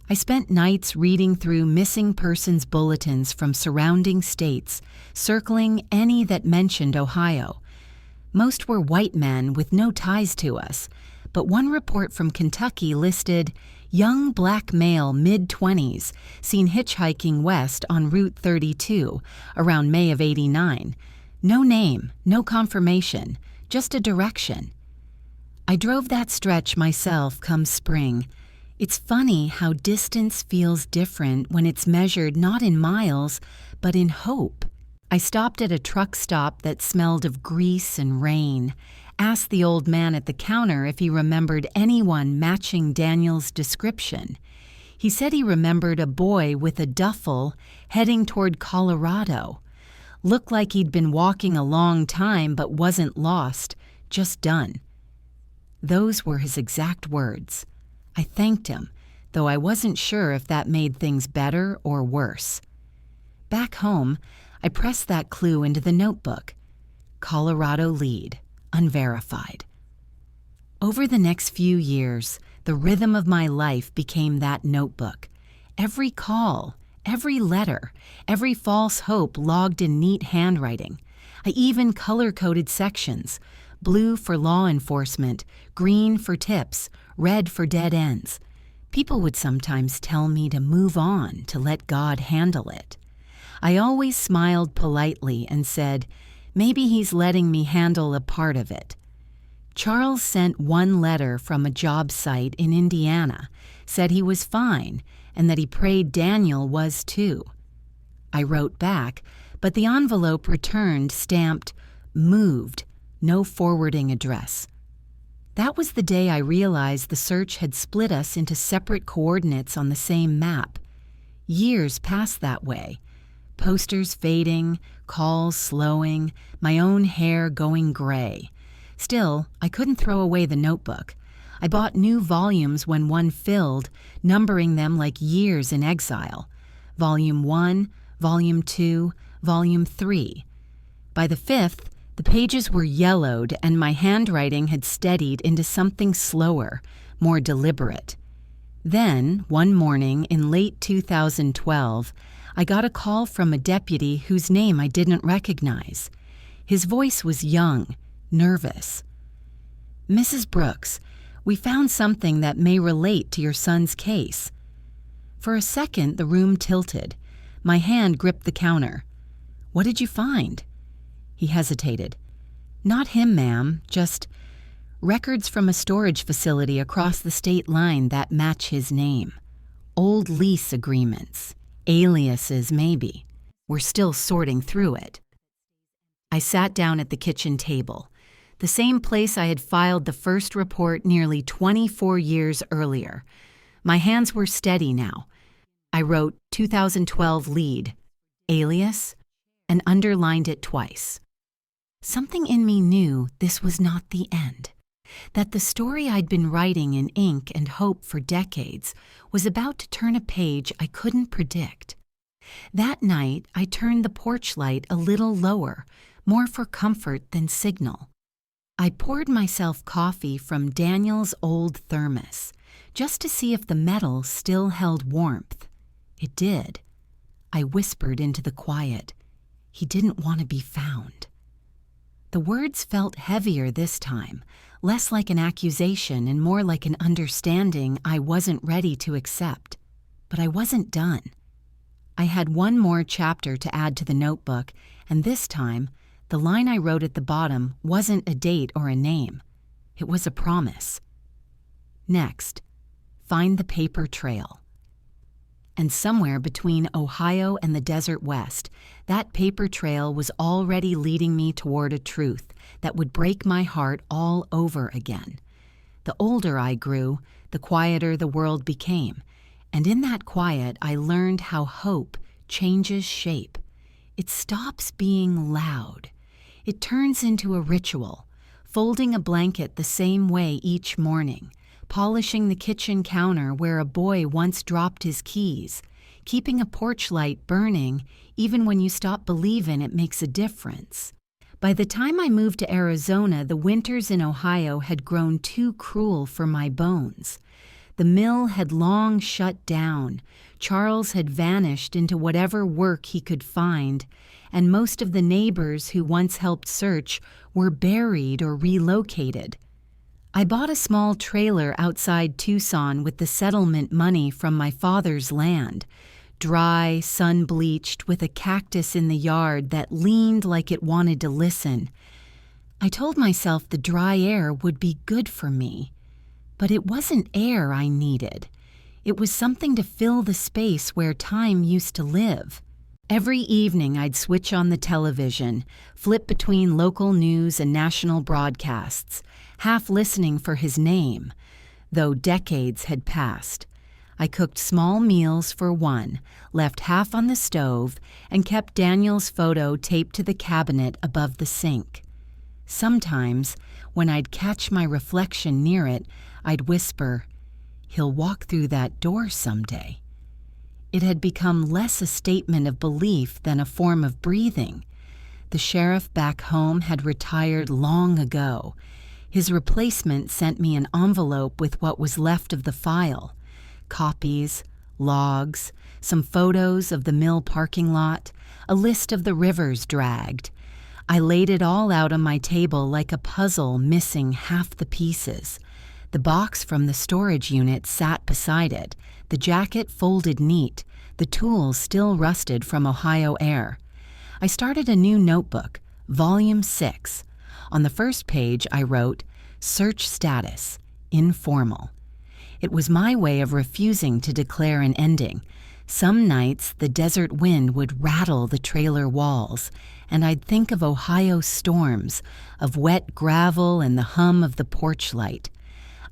I spent nights reading through missing persons bulletins from surrounding states, circling any that mentioned Ohio. Most were white men with no ties to us, but one report from Kentucky listed young black male mid-20s seen hitchhiking west on Route 32 around May of '89. No name, no confirmation, just a direction. I drove that stretch myself come spring. It's funny how distance feels different when it's measured not in miles, but in hope. I stopped at a truck stop that smelled of grease and rain, asked the old man at the counter if he remembered anyone matching Daniel's description. He said he remembered a boy with a duffel heading toward Colorado. Looked like he'd been walking a long time but wasn't lost, just done. Those were his exact words. I thanked him, though I wasn't sure if that made things better or worse. Back home, I pressed that clue into the notebook. Colorado lead, unverified. Over the next few years, the rhythm of my life became that notebook. Every call, every letter, every false hope logged in neat handwriting. I even color-coded sections, blue for law enforcement, green for tips, red for dead ends. People would sometimes tell me to move on, to let God handle it. I always smiled politely and said, maybe he's letting me handle a part of it. Charles sent one letter from a job site in Indiana, said he was fine, and that he prayed Daniel was too. I wrote back, but the envelope returned stamped, moved, no forwarding address. That was the day I realized the search had split us into separate coordinates on the same map. Years passed that way. Posters fading, calls slowing, my own hair going gray. Still, I couldn't throw away the notebook. I bought new volumes when one filled, numbering them like years in exile. Volume 1, Volume 2, Volume 3. By the 5th, the pages were yellowed and my handwriting had steadied into something slower, more deliberate. Then, one morning in late 2012, I got a call from a deputy whose name I didn't recognize. His voice was young, nervous. "Mrs. Brooks, we found something that may relate to your son's case." For a second, the room tilted. My hand gripped the counter. "What did you find?" He hesitated. "Not him, ma'am, just records from a storage facility across the state line that match his name. Old lease agreements, aliases maybe. We're still sorting through it." I sat down at the kitchen table, the same place I had filed the first report nearly 24 years earlier. My hands were steady now. I wrote 2012 lead, alias, and underlined it twice. Something in me knew this was not the end, that the story I'd been writing in ink and hope for decades was about to turn a page I couldn't predict. That night, I turned the porch light a little lower, more for comfort than signal. I poured myself coffee from Daniel's old thermos, just to see if the metal still held warmth. It did. I whispered into the quiet. He didn't want to be found. The words felt heavier this time, less like an accusation and more like an understanding I wasn't ready to accept. But I wasn't done. I had one more chapter to add to the notebook, and this time, the line I wrote at the bottom wasn't a date or a name. It was a promise. Next, find the paper trail. And somewhere between Ohio and the desert west, that paper trail was already leading me toward a truth that would break my heart all over again. The older I grew, the quieter the world became, and in that quiet I learned how hope changes shape. It stops being loud. It turns into a ritual, folding a blanket the same way each morning, polishing the kitchen counter where a boy once dropped his keys, keeping a porch light burning even when you stop believing it makes a difference. By the time I moved to Arizona, the winters in Ohio had grown too cruel for my bones. The mill had long shut down, Charles had vanished into whatever work he could find, and most of the neighbors who once helped search were buried or relocated. I bought a small trailer outside Tucson with the settlement money from my father's land, dry, sun-bleached, with a cactus in the yard that leaned like it wanted to listen. I told myself the dry air would be good for me. But it wasn't air I needed. It was something to fill the space where time used to live. Every evening I'd switch on the television, flip between local news and national broadcasts, half listening for his name. Though decades had passed, I cooked small meals for one, left half on the stove, and kept Daniel's photo taped to the cabinet above the sink. Sometimes, when I'd catch my reflection near it, I'd whisper, "He'll walk through that door someday." It had become less a statement of belief than a form of breathing. The sheriff back home had retired long ago. His replacement sent me an envelope with what was left of the file: copies, logs, some photos of the mill parking lot, a list of the rivers dragged. I laid it all out on my table like a puzzle missing half the pieces. The box from the storage unit sat beside it, the jacket folded neat, The tools still rusted from Ohio air. I started a new notebook, Volume 6. On the first page, I wrote, "Search status, informal." It was my way of refusing to declare an ending. Some nights, the desert wind would rattle the trailer walls, and I'd think of Ohio storms, of wet gravel and the hum of the porch light.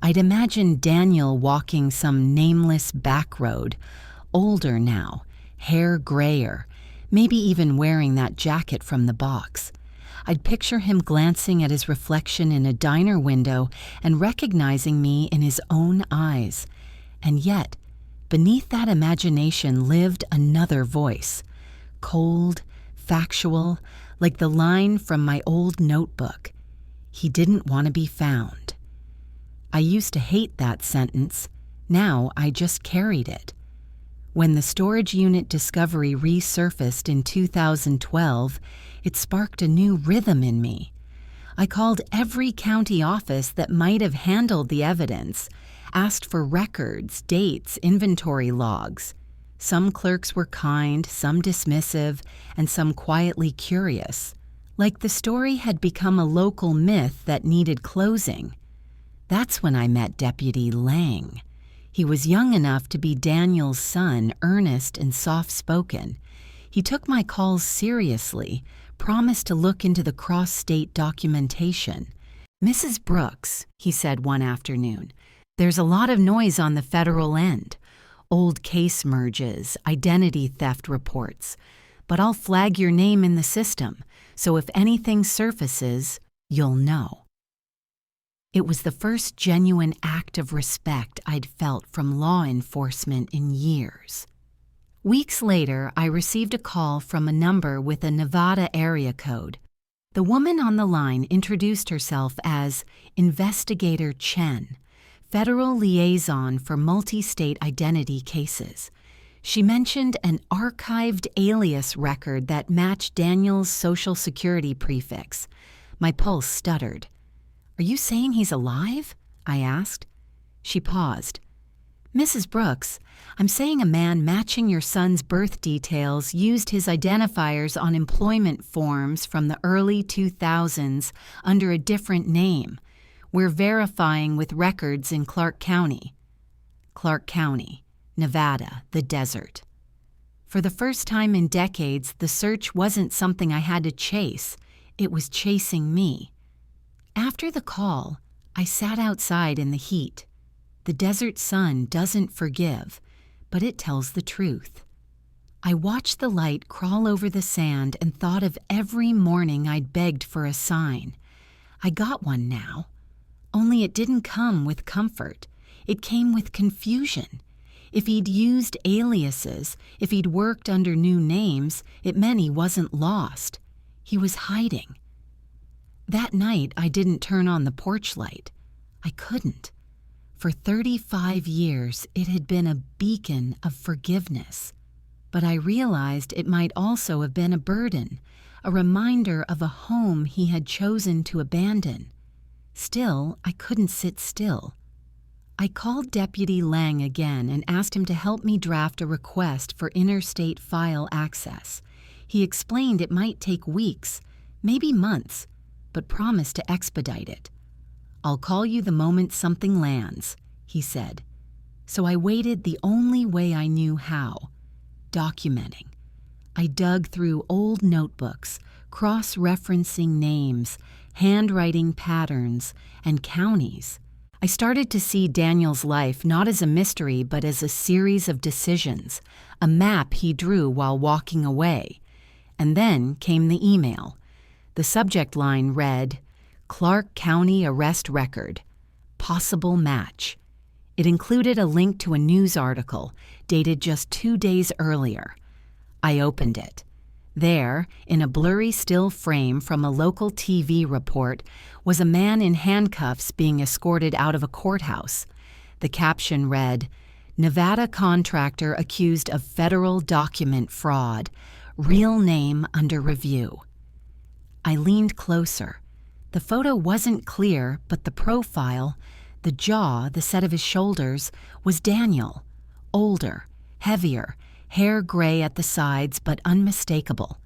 I'd imagine Daniel walking some nameless back road, older now, hair grayer, maybe even wearing that jacket from the box. I'd picture him glancing at his reflection in a diner window and recognizing me in his own eyes. And yet, beneath that imagination lived another voice, cold, factual, like the line from my old notebook. He didn't want to be found. I used to hate that sentence. Now I just carried it. When the storage unit discovery resurfaced in 2012, it sparked a new rhythm in me. I called every county office that might have handled the evidence, asked for records, dates, inventory logs. Some clerks were kind, some dismissive, and some quietly curious, like the story had become a local myth that needed closing. That's when I met Deputy Lang. He was young enough to be Daniel's son, earnest and soft-spoken. He took my calls seriously, promised to look into the cross-state documentation. "Mrs. Brooks," he said one afternoon, "there's a lot of noise on the federal end. Old case merges, identity theft reports. But I'll flag your name in the system, so if anything surfaces, you'll know." It was the first genuine act of respect I'd felt from law enforcement in years. Weeks later, I received a call from a number with a Nevada area code. The woman on the line introduced herself as Investigator Chen, Federal Liaison for Multi-State Identity Cases. She mentioned an archived alias record that matched Daniel's Social Security prefix. My pulse stuttered. "Are you saying he's alive?" I asked. She paused. "Mrs. Brooks, I'm saying a man matching your son's birth details used his identifiers on employment forms from the early 2000s under a different name. We're verifying with records in Clark County." Clark County, Nevada, the desert. For the first time in decades, the search wasn't something I had to chase. It was chasing me. After the call, I sat outside in the heat. The desert sun doesn't forgive, but it tells the truth. I watched the light crawl over the sand and thought of every morning I'd begged for a sign. I got one now. Only it didn't come with comfort. It came with confusion. If he'd used aliases, if he'd worked under new names, it meant he wasn't lost. He was hiding. That night, I didn't turn on the porch light. I couldn't. For 35 years, it had been a beacon of forgiveness. But I realized it might also have been a burden, a reminder of a home he had chosen to abandon. Still, I couldn't sit still. I called Deputy Lang again and asked him to help me draft a request for interstate file access. He explained it might take weeks, maybe months, but promised to expedite it. "I'll call you the moment something lands," he said. So I waited the only way I knew how, documenting. I dug through old notebooks, cross-referencing names, handwriting patterns, and counties. I started to see Daniel's life not as a mystery but as a series of decisions, a map he drew while walking away. And then came the email. The subject line read, "Clark County Arrest Record, Possible Match." It included a link to a news article dated just 2 days earlier. I opened it. There, in a blurry still frame from a local TV report, was a man in handcuffs being escorted out of a courthouse. The caption read, "Nevada contractor accused of federal document fraud. Real name under review." I leaned closer. The photo wasn't clear, but the profile, the jaw, the set of his shoulders, was Daniel. Older, heavier, hair gray at the sides but unmistakable.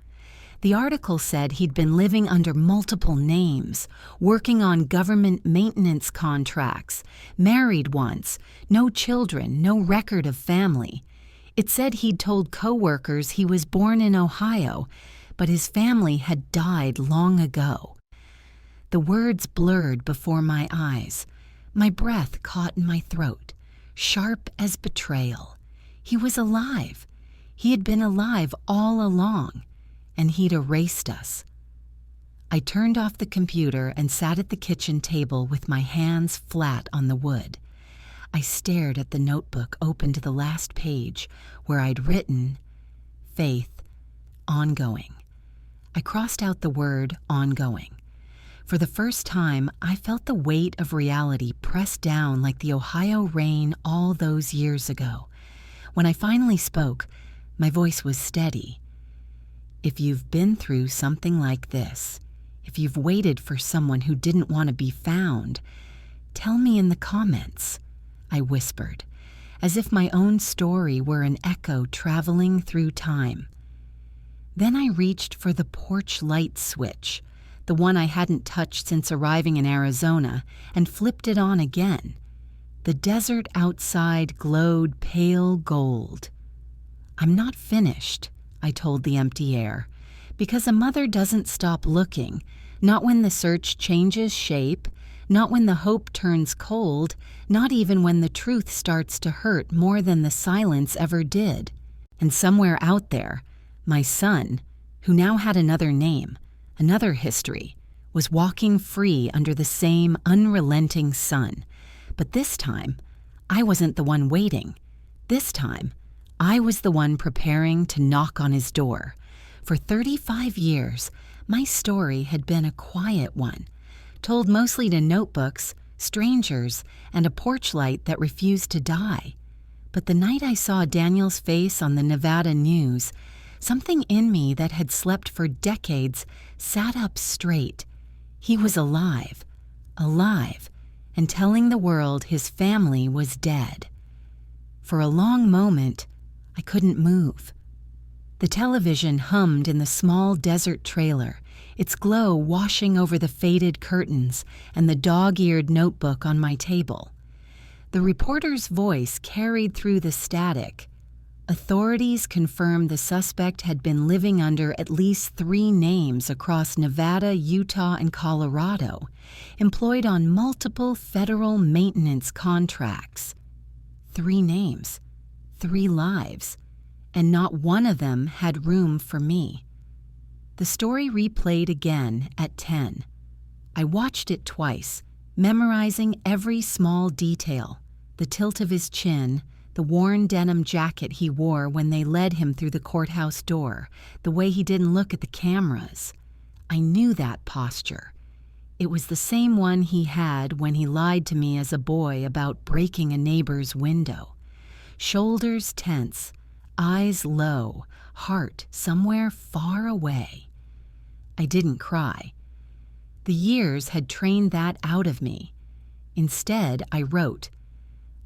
The article said he'd been living under multiple names, working on government maintenance contracts, married once, no children, no record of family. It said he'd told coworkers he was born in Ohio, but his family had died long ago. The words blurred before my eyes. My breath caught in my throat, sharp as betrayal. He was alive. He had been alive all along, and he'd erased us. I turned off the computer and sat at the kitchen table with my hands flat on the wood. I stared at the notebook open to the last page where I'd written, Faith, ongoing. I crossed out the word ongoing. For the first time, I felt the weight of reality press down like the Ohio rain all those years ago. When I finally spoke, my voice was steady. If you've been through something like this, if you've waited for someone who didn't want to be found, tell me in the comments, I whispered, as if my own story were an echo traveling through time. Then I reached for the porch light switch, the one I hadn't touched since arriving in Arizona, and flipped it on again. The desert outside glowed pale gold. I'm not finished, I told the empty air, because a mother doesn't stop looking, not when the search changes shape, not when the hope turns cold, not even when the truth starts to hurt more than the silence ever did. And somewhere out there, my son, who now had another name, another history, was walking free under the same unrelenting sun. But this time, I wasn't the one waiting. This time, I was the one preparing to knock on his door. For 35 years, my story had been a quiet one, told mostly to notebooks, strangers, and a porch light that refused to die. But the night I saw Daniel's face on the Nevada news, something in me that had slept for decades sat up straight. He was alive, and telling the world his family was dead. For a long moment, I couldn't move. The television hummed in the small desert trailer, its glow washing over the faded curtains and the dog-eared notebook on my table. The reporter's voice carried through the static. Authorities confirmed the suspect had been living under at least 3 names across Nevada, Utah, and Colorado, employed on multiple federal maintenance contracts. 3 names, 3 lives, and not one of them had room for me. The story replayed again at 10. I watched it twice, memorizing every small detail, the tilt of his chin, the worn denim jacket he wore when they led him through the courthouse door, the way he didn't look at the cameras. I knew that posture. It was the same one he had when he lied to me as a boy about breaking a neighbor's window. Shoulders tense, eyes low, heart somewhere far away. I didn't cry. The years had trained that out of me. Instead, I wrote.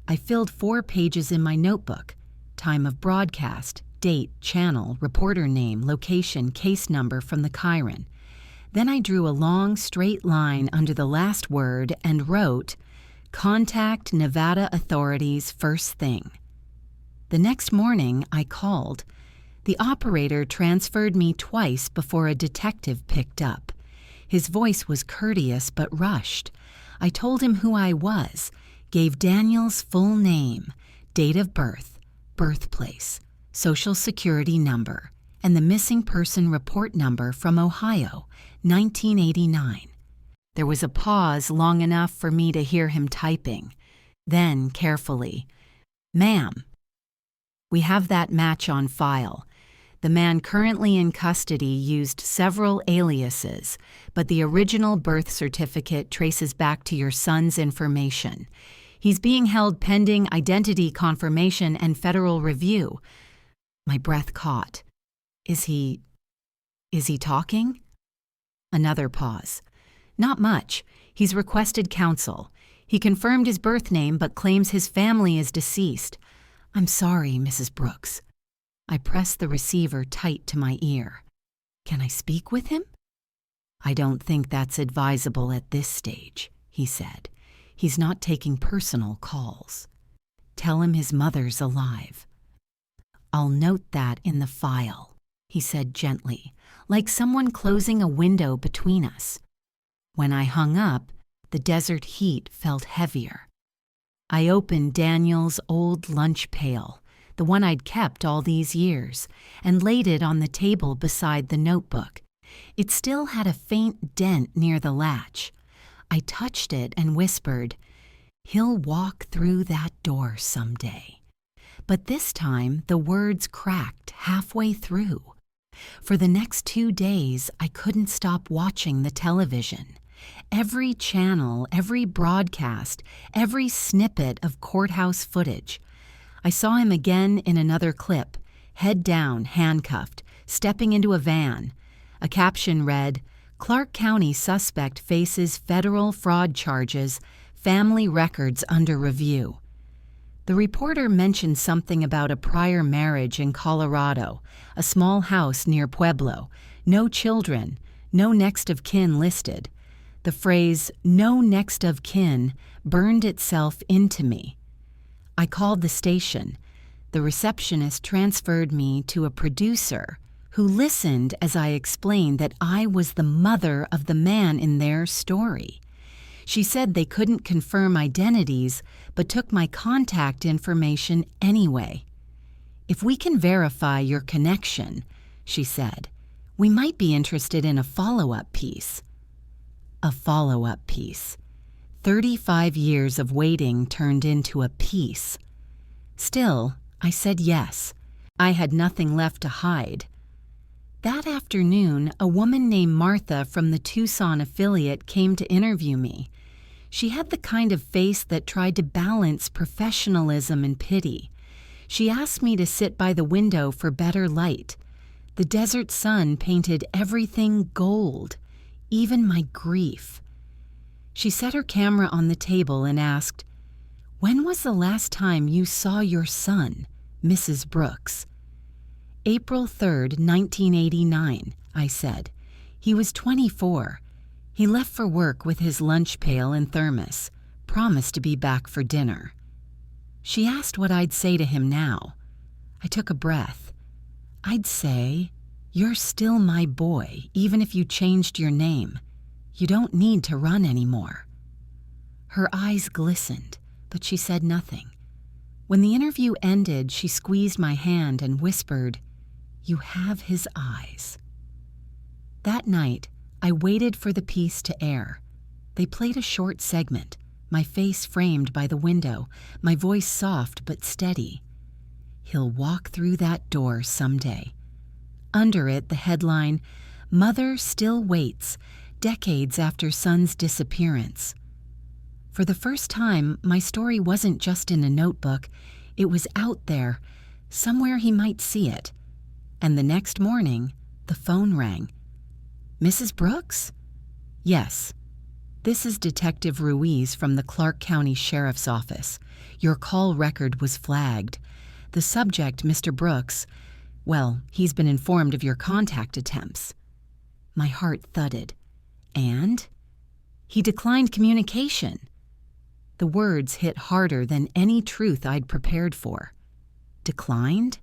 I filled 4 pages in my notebook: time of broadcast, date, channel, reporter name, location, case number from the Chiron. Then I drew a long, straight line under the last word and wrote, "Contact Nevada authorities first thing." The next morning, I called. The operator transferred me twice before a detective picked up. His voice was courteous but rushed. I told him who I was, gave Daniel's full name, date of birth, birthplace, social security number, and the missing person report number from Ohio, 1989. There was a pause long enough for me to hear him typing. Then, carefully, "Ma'am, we have that match on file. The man currently in custody used several aliases, but the original birth certificate traces back to your son's information. He's being held pending identity confirmation and federal review." My breath caught. Is he talking? Another pause. "Not much. He's requested counsel. He confirmed his birth name but claims his family is deceased. I'm sorry, Mrs. Brooks." I pressed the receiver tight to my ear. "Can I speak with him?" "I don't think that's advisable at this stage," he said. "He's not taking personal calls. Tell him his mother's alive." "I'll note that in the file," he said gently, like someone closing a window between us. When I hung up, the desert heat felt heavier. I opened Daniel's old lunch pail, the one I'd kept all these years, and laid it on the table beside the notebook. It still had a faint dent near the latch. I touched it and whispered, "He'll walk through that door someday." But this time the words cracked halfway through. For the next 2 days, I couldn't stop watching the television. Every channel, every broadcast, every snippet of courthouse footage. I saw him again in another clip, head down, handcuffed, stepping into a van. A caption read, "Clark County suspect faces federal fraud charges, family records under review." The reporter mentioned something about a prior marriage in Colorado, a small house near Pueblo, no children, no next of kin listed. The phrase, "no next of kin," burned itself into me. I called the station. The receptionist transferred me to a producer who listened as I explained that I was the mother of the man in their story. She said they couldn't confirm identities, but took my contact information anyway. "If we can verify your connection," she said, "we might be interested in a follow-up piece." A follow-up piece. 35 years of waiting turned into a piece. Still, I said yes. I had nothing left to hide. That afternoon, a woman named Martha from the Tucson affiliate came to interview me. She had the kind of face that tried to balance professionalism and pity. She asked me to sit by the window for better light. The desert sun painted everything gold, even my grief. She set her camera on the table and asked, "When was the last time you saw your son, Mrs. Brooks?" "April 3rd, 1989, I said. "He was 24. He left for work with his lunch pail and thermos, promised to be back for dinner." She asked what I'd say to him now. I took a breath. I'd say, "You're still my boy, even if you changed your name. You don't need to run anymore." Her eyes glistened, but she said nothing. When the interview ended, she squeezed my hand and whispered, "You have his eyes." That night, I waited for the piece to air. They played a short segment, my face framed by the window, my voice soft but steady. "He'll walk through that door someday." Under it, the headline, "Mother Still Waits, Decades After Son's Disappearance." For the first time, my story wasn't just in a notebook. It was out there, somewhere he might see it. And the next morning, the phone rang. "Mrs. Brooks?" "Yes. This is Detective Ruiz from the Clark County Sheriff's Office. Your call record was flagged. The subject, Mr. Brooks, well, he's been informed of your contact attempts." My heart thudded. "And?" "He declined communication." The words hit harder than any truth I'd prepared for. "Declined?"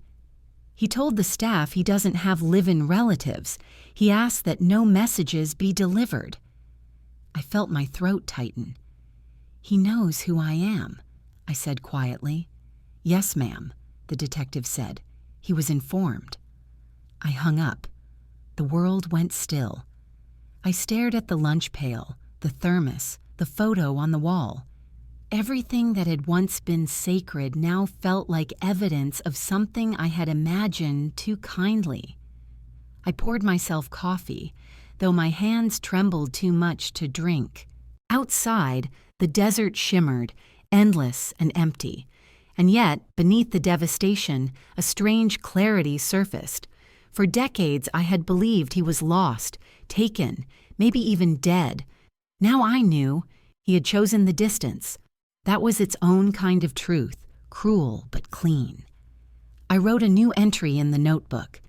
"He told the staff he doesn't have live-in relatives. He asked that no messages be delivered." I felt my throat tighten. "He knows who I am," I said quietly. "Yes, ma'am," the detective said. "He was informed." I hung up. The world went still. I stared at the lunch pail, the thermos, the photo on the wall. Everything that had once been sacred now felt like evidence of something I had imagined too kindly. I poured myself coffee, though my hands trembled too much to drink. Outside, the desert shimmered, endless and empty. And yet, beneath the devastation, a strange clarity surfaced. For decades, I had believed he was lost, taken, maybe even dead. Now I knew he had chosen the distance. That was its own kind of truth, cruel but clean. I wrote a new entry in the notebook.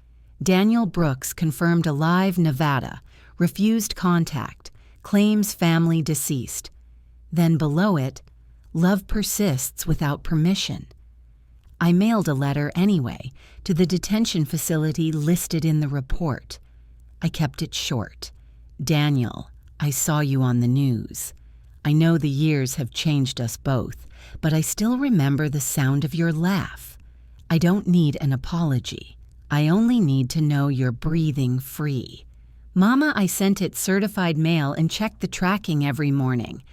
Daniel Brooks confirmed alive Nevada, refused contact, claims family deceased. Then below it, love persists without permission. I mailed a letter anyway to the detention facility listed in the report. I kept it short. Daniel, I saw you on the news. I know the years have changed us both, but I still remember the sound of your laugh. I don't need an apology. I only need to know you're breathing free. Mama, I sent it certified mail and checked the tracking every morning.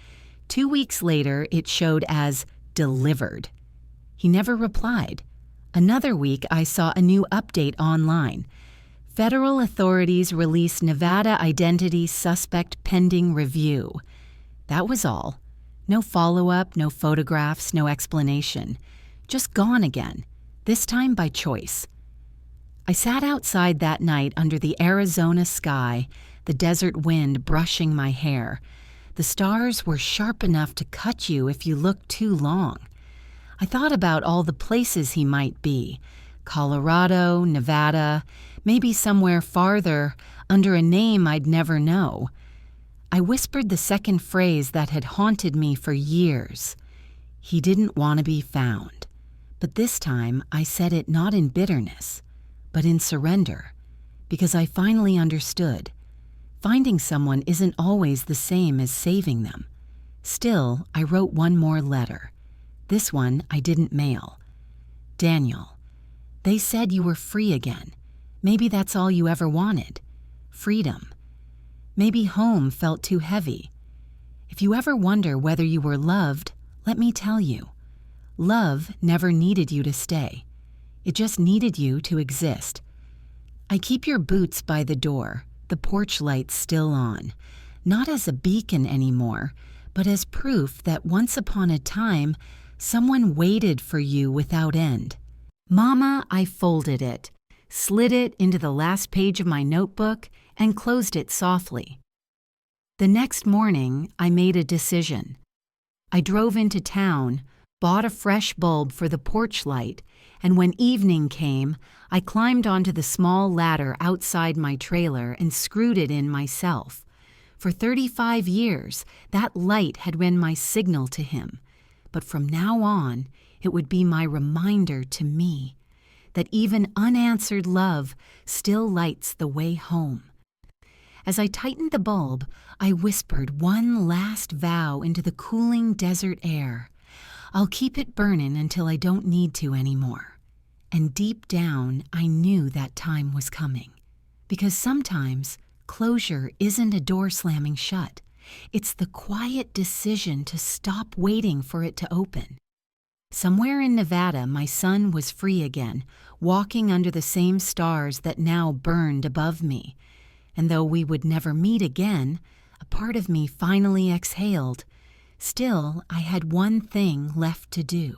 2 weeks later, it showed as delivered. He never replied. Another week, I saw a new update online. Federal authorities release Nevada identity suspect pending review. That was all. No follow-up, no photographs, no explanation. Just gone again, this time by choice. I sat outside that night under the Arizona sky, the desert wind brushing my hair. The stars were sharp enough to cut you if you looked too long. I thought about all the places he might be. Colorado, Nevada, maybe somewhere farther, under a name I'd never know. I whispered the second phrase that had haunted me for years. He didn't want to be found. But this time I said it not in bitterness, but in surrender, because I finally understood. Finding someone isn't always the same as saving them. Still, I wrote one more letter. This one I didn't mail. Daniel, they said you were free again. Maybe that's all you ever wanted. Freedom. Maybe home felt too heavy. If you ever wonder whether you were loved, let me tell you. Love never needed you to stay. It just needed you to exist. I keep your boots by the door, the porch light still on, not as a beacon anymore, but as proof that once upon a time, someone waited for you without end. Mama, I folded it, slid it into the last page of my notebook, and closed it softly. The next morning, I made a decision. I drove into town, bought a fresh bulb for the porch light, and when evening came, I climbed onto the small ladder outside my trailer and screwed it in myself. For 35 years, that light had been my signal to him, but from now on, it would be my reminder to me that even unanswered love still lights the way home. As I tightened the bulb, I whispered one last vow into the cooling desert air. I'll keep it burning until I don't need to anymore. And deep down, I knew that time was coming. Because sometimes, closure isn't a door slamming shut. It's the quiet decision to stop waiting for it to open. Somewhere in Nevada, my son was free again, walking under the same stars that now burned above me. And though we would never meet again, a part of me finally exhaled. Still, I had one thing left to do.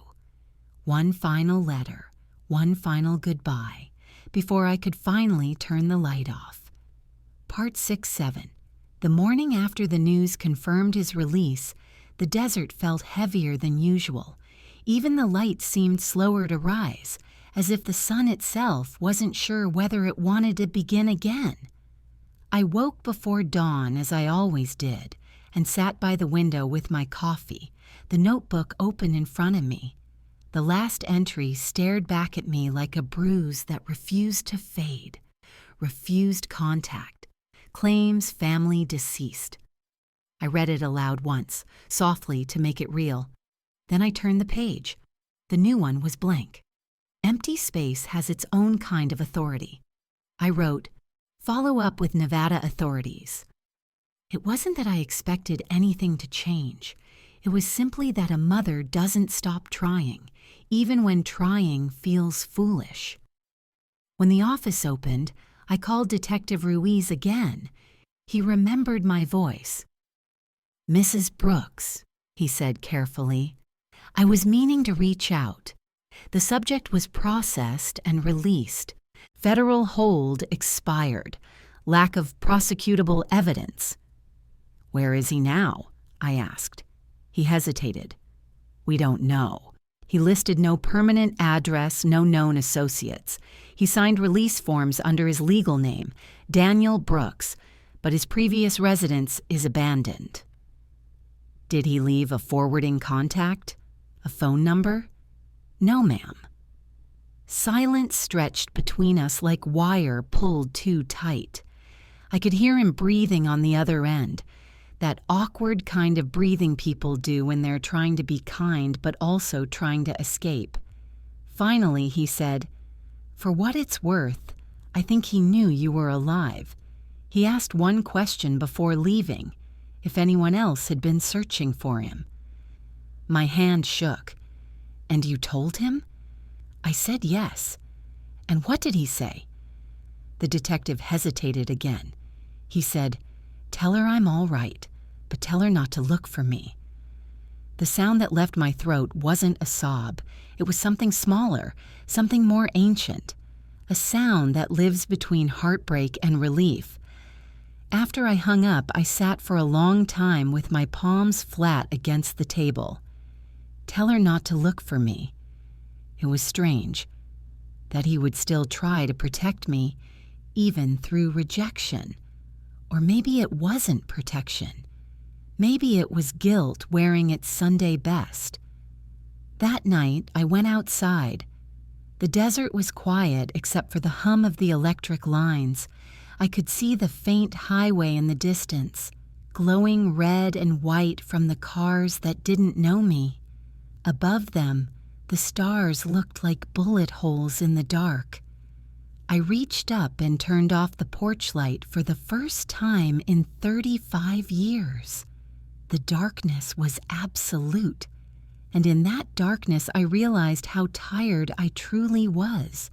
One final letter, one final goodbye, before I could finally turn the light off. Part 6-7. The morning after the news confirmed his release, the desert felt heavier than usual. Even the light seemed slower to rise, as if the sun itself wasn't sure whether it wanted to begin again. I woke before dawn, as I always did, and sat by the window with my coffee, the notebook open in front of me. The last entry stared back at me like a bruise that refused to fade. Refused contact. Claims family deceased. I read it aloud once, softly to make it real. Then I turned the page. The new one was blank. Empty space has its own kind of authority. I wrote, "Follow up with Nevada authorities." It wasn't that I expected anything to change. It was simply that a mother doesn't stop trying, even when trying feels foolish. When the office opened, I called Detective Ruiz again. He remembered my voice. "Mrs. Brooks," he said carefully, "I was meaning to reach out. The subject was processed and released. Federal hold expired. Lack of prosecutable evidence." "Where is he now?" I asked. He hesitated. "We don't know. He listed no permanent address, no known associates. He signed release forms under his legal name, Daniel Brooks, but his previous residence is abandoned. Did he leave a forwarding contact? A phone number? No, ma'am. Silence stretched between us like wire pulled too tight. I could hear him breathing on the other end, that awkward kind of breathing people do when they're trying to be kind but also trying to escape. Finally, he said, "For what it's worth, I think he knew you were alive. He asked one question before leaving, if anyone else had been searching for him." My hand shook. "And you told him?" I said yes. "And what did he say?" The detective hesitated again. He said, "Tell her I'm all right, but tell her not to look for me." The sound that left my throat wasn't a sob. It was something smaller, something more ancient, a sound that lives between heartbreak and relief. After I hung up, I sat for a long time with my palms flat against the table. Tell her not to look for me. It was strange that he would still try to protect me, even through rejection. Or maybe it wasn't protection. Maybe it was guilt wearing its Sunday best. That night, I went outside. The desert was quiet except for the hum of the electric lines. I could see the faint highway in the distance, glowing red and white from the cars that didn't know me. Above them, the stars looked like bullet holes in the dark. I reached up and turned off the porch light for the first time in 35 years. The darkness was absolute, and in that darkness I realized how tired I truly was.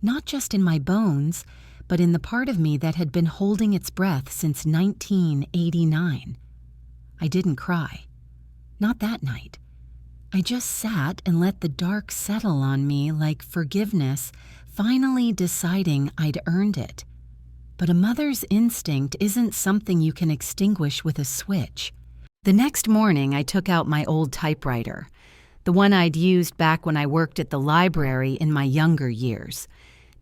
Not just in my bones, but in the part of me that had been holding its breath since 1989. I didn't cry. Not that night. I just sat and let the dark settle on me like forgiveness, finally deciding I'd earned it. But a mother's instinct isn't something you can extinguish with a switch. The next morning, I took out my old typewriter, the one I'd used back when I worked at the library in my younger years.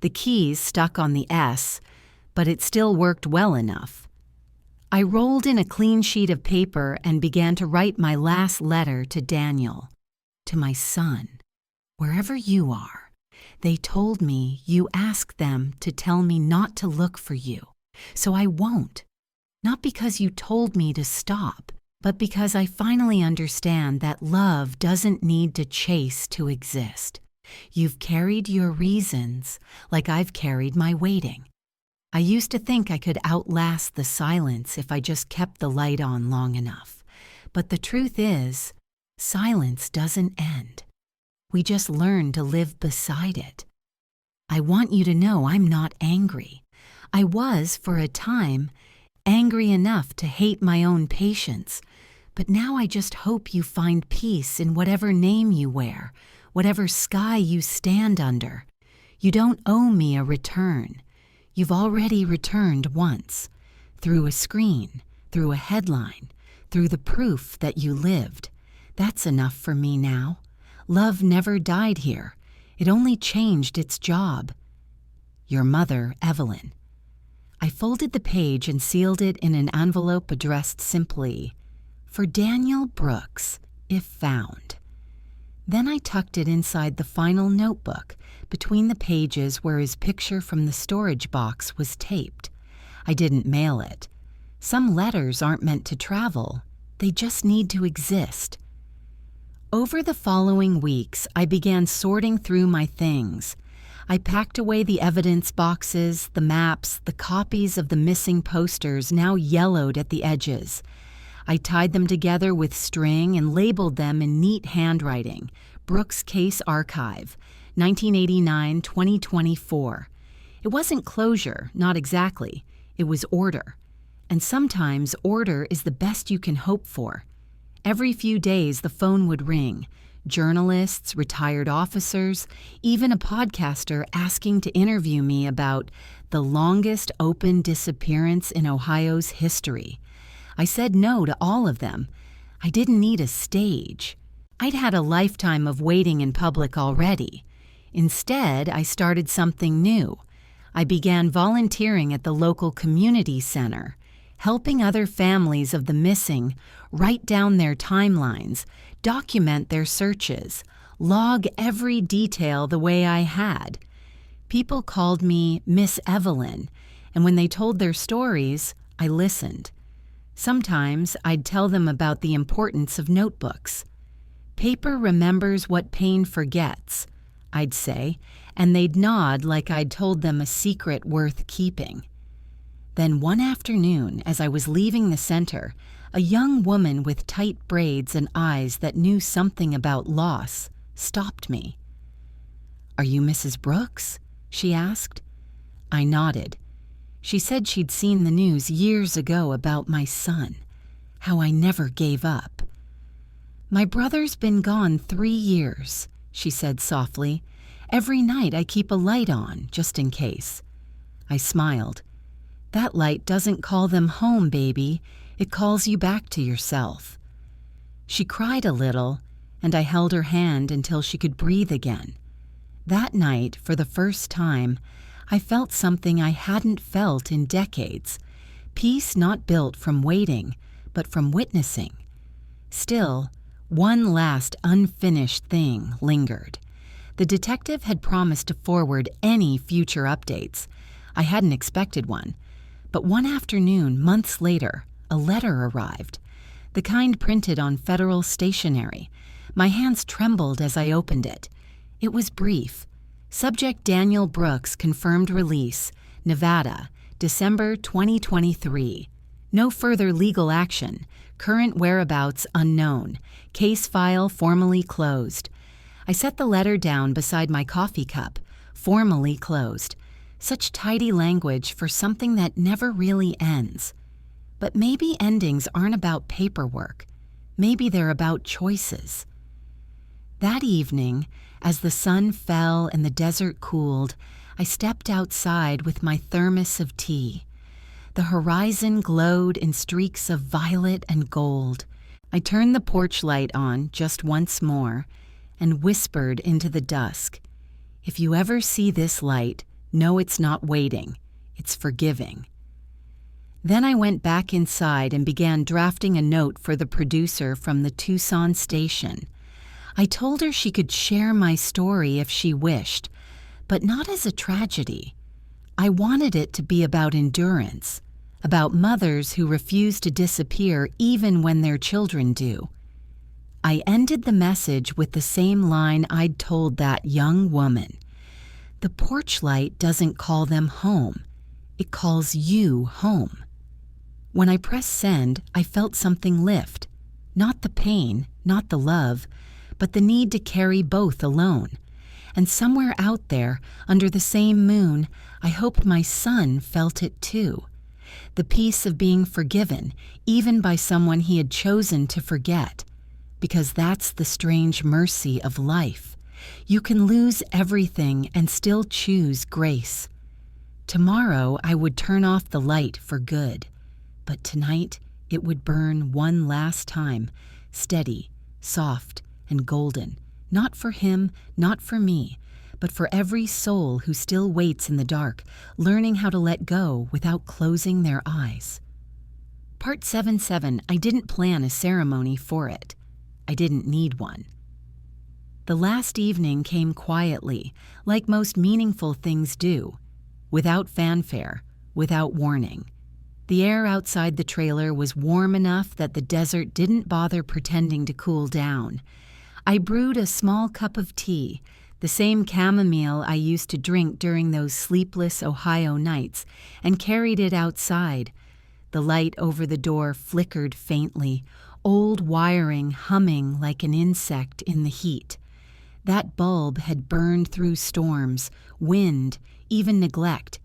The keys stuck on the S, but it still worked well enough. I rolled in a clean sheet of paper and began to write my last letter to Daniel. To my son, wherever you are, they told me you asked them to tell me not to look for you, so I won't. Not because you told me to stop, but because I finally understand that love doesn't need to chase to exist. You've carried your reasons like I've carried my waiting. I used to think I could outlast the silence if I just kept the light on long enough, but the truth is, silence doesn't end. We just learn to live beside it. I want you to know I'm not angry. I was, for a time, angry enough to hate my own patience, but now I just hope you find peace in whatever name you wear, whatever sky you stand under. You don't owe me a return. You've already returned once, through a screen, through a headline, through the proof that you lived. That's enough for me now. Love never died here. It only changed its job. Your mother, Evelyn. I folded the page and sealed it in an envelope addressed simply, "For Daniel Brooks, if found." Then I tucked it inside the final notebook, between the pages where his picture from the storage box was taped. I didn't mail it. Some letters aren't meant to travel. They just need to exist. Over the following weeks, I began sorting through my things. I packed away the evidence boxes, the maps, the copies of the missing posters now yellowed at the edges. I tied them together with string and labeled them in neat handwriting. Brooks Case Archive, 1989-2024. It wasn't closure, not exactly. It was order. And sometimes order is the best you can hope for. Every few days, the phone would ring. Journalists, retired officers, even a podcaster asking to interview me about the longest open disappearance in Ohio's history. I said no to all of them. I didn't need a stage. I'd had a lifetime of waiting in public already. Instead, I started something new. I began volunteering at the local community center, helping other families of the missing write down their timelines, document their searches, log every detail the way I had. People called me Miss Evelyn, and when they told their stories, I listened. Sometimes I'd tell them about the importance of notebooks. Paper remembers what pain forgets, I'd say, and they'd nod like I'd told them a secret worth keeping. Then one afternoon, as I was leaving the center, a young woman with tight braids and eyes that knew something about loss stopped me. "Are you Mrs. Brooks?" she asked. I nodded. She said she'd seen the news years ago about my son, how I never gave up. "My brother's been gone 3 years," she said softly. "Every night I keep a light on, just in case." I smiled. "That light doesn't call them home, baby. It calls you back to yourself." She cried a little, and I held her hand until she could breathe again. That night, for the first time, I felt something I hadn't felt in decades. Peace not built from waiting, but from witnessing. Still, one last unfinished thing lingered. The detective had promised to forward any future updates. I hadn't expected one. But one afternoon, months later, a letter arrived. The kind printed on federal stationery. My hands trembled as I opened it. It was brief. Subject Daniel Brooks confirmed release, Nevada, December 2023. No further legal action. Current whereabouts unknown. Case file formally closed. I set the letter down beside my coffee cup. Formally closed. Such tidy language for something that never really ends. But maybe endings aren't about paperwork. Maybe they're about choices. That evening, as the sun fell and the desert cooled, I stepped outside with my thermos of tea. The horizon glowed in streaks of violet and gold. I turned the porch light on just once more and whispered into the dusk, "If you ever see this light, know it's not waiting, it's forgiving." Then I went back inside and began drafting a note for the producer from the Tucson station. I told her she could share my story if she wished, but not as a tragedy. I wanted it to be about endurance, about mothers who refuse to disappear even when their children do. I ended the message with the same line I'd told that young woman. The porch light doesn't call them home. It calls you home. When I pressed send, I felt something lift. Not the pain, not the love, but the need to carry both alone. And somewhere out there, under the same moon, I hoped my son felt it too. The peace of being forgiven, even by someone he had chosen to forget. Because that's the strange mercy of life. You can lose everything and still choose grace. Tomorrow I would turn off the light for good. But tonight it would burn one last time, steady, soft, and golden, not for him, not for me, but for every soul who still waits in the dark, learning how to let go without closing their eyes. Part 7-7, I didn't plan a ceremony for it. I didn't need one. The last evening came quietly, like most meaningful things do, without fanfare, without warning. The air outside the trailer was warm enough that the desert didn't bother pretending to cool down. I brewed a small cup of tea, the same chamomile I used to drink during those sleepless Ohio nights, and carried it outside. The light over the door flickered faintly, old wiring humming like an insect in the heat. That bulb had burned through storms, wind, even neglect.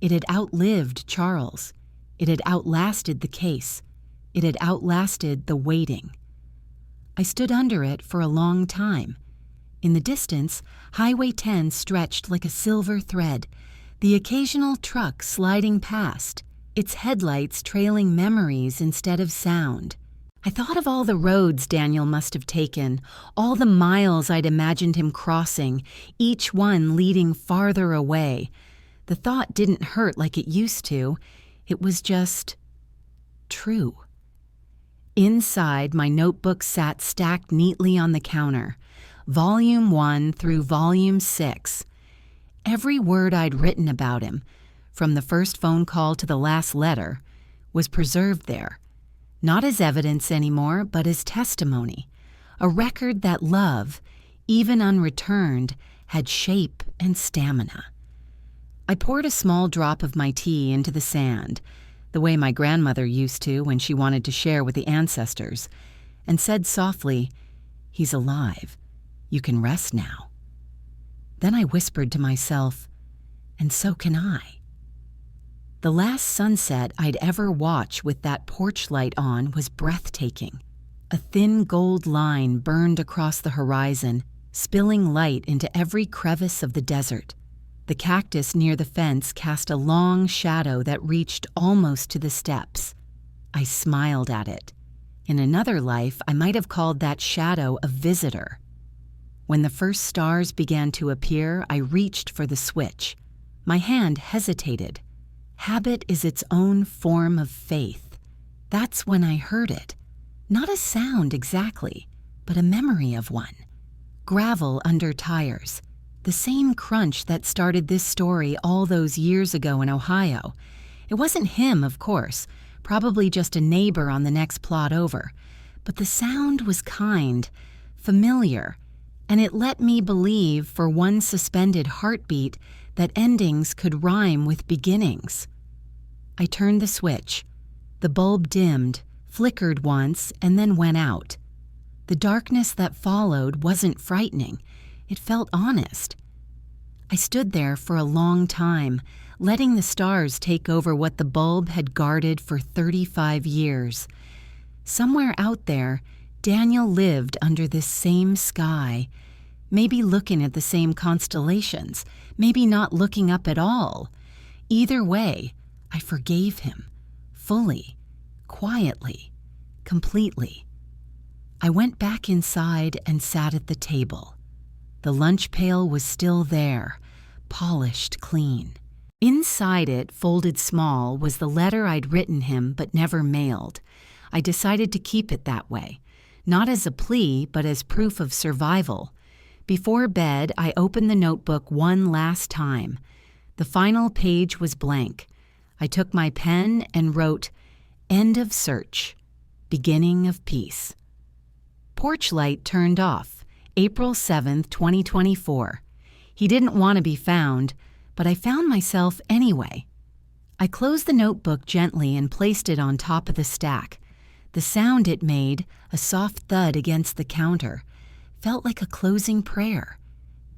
It had outlived Charles. It had outlasted the case. It had outlasted the waiting. I stood under it for a long time. In the distance, Highway 10 stretched like a silver thread, the occasional truck sliding past, its headlights trailing memories instead of sound. I thought of all the roads Daniel must have taken, all the miles I'd imagined him crossing, each one leading farther away. The thought didn't hurt like it used to. It was just true. Inside, my notebook sat stacked neatly on the counter, Volume 1 through Volume 6. Every word I'd written about him, from the first phone call to the last letter, was preserved there. Not as evidence anymore, but as testimony. A record that love, even unreturned, had shape and stamina. I poured a small drop of my tea into the sand, the way my grandmother used to when she wanted to share with the ancestors, and said softly, "He's alive. You can rest now." Then I whispered to myself, "And so can I." The last sunset I'd ever watch with that porch light on was breathtaking. A thin gold line burned across the horizon, spilling light into every crevice of the desert. The cactus near the fence cast a long shadow that reached almost to the steps. I smiled at it. In another life, I might have called that shadow a visitor. When the first stars began to appear, I reached for the switch. My hand hesitated. Habit is its own form of faith. That's when I heard it. Not a sound exactly, but a memory of one. Gravel under tires. The same crunch that started this story all those years ago in Ohio. It wasn't him, of course, probably just a neighbor on the next plot over. But the sound was kind, familiar, and it let me believe for one suspended heartbeat that endings could rhyme with beginnings. I turned the switch. The bulb dimmed, flickered once, and then went out. The darkness that followed wasn't frightening. It felt honest. I stood there for a long time, letting the stars take over what the bulb had guarded for 35 years. Somewhere out there, Daniel lived under this same sky, maybe looking at the same constellations, maybe not looking up at all. Either way, I forgave him, fully, quietly, completely. I went back inside and sat at the table. The lunch pail was still there, polished clean. Inside it, folded small, was the letter I'd written him but never mailed. I decided to keep it that way, not as a plea, but as proof of survival. Before bed, I opened the notebook one last time. The final page was blank. I took my pen and wrote, "End of search. Beginning of peace." Porch light turned off, April 7th, 2024. He didn't want to be found, but I found myself anyway. I closed the notebook gently and placed it on top of the stack. The sound it made, a soft thud against the counter, felt like a closing prayer.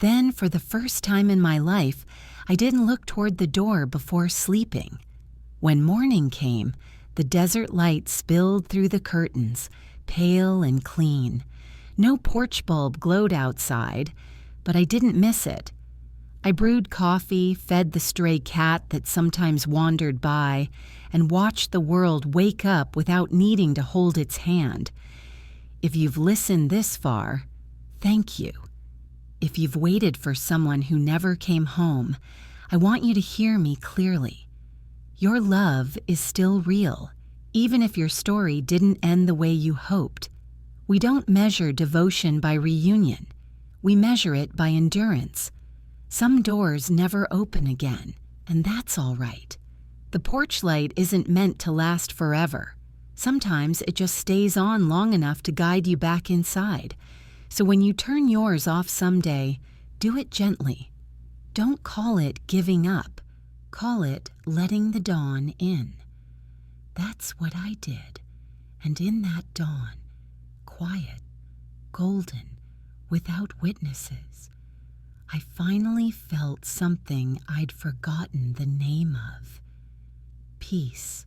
Then, for the first time in my life, I didn't look toward the door before sleeping. When morning came, the desert light spilled through the curtains, pale and clean. No porch bulb glowed outside, but I didn't miss it. I brewed coffee, fed the stray cat that sometimes wandered by, and watched the world wake up without needing to hold its hand. If you've listened this far, thank you. If you've waited for someone who never came home, I want you to hear me clearly. Your love is still real, even if your story didn't end the way you hoped. We don't measure devotion by reunion. We measure it by endurance. Some doors never open again, and that's all right. The porch light isn't meant to last forever. Sometimes it just stays on long enough to guide you back inside. So when you turn yours off someday, do it gently. Don't call it giving up. Call it letting the dawn in. That's what I did. And in that dawn, quiet, golden, without witnesses, I finally felt something I'd forgotten the name of. Peace.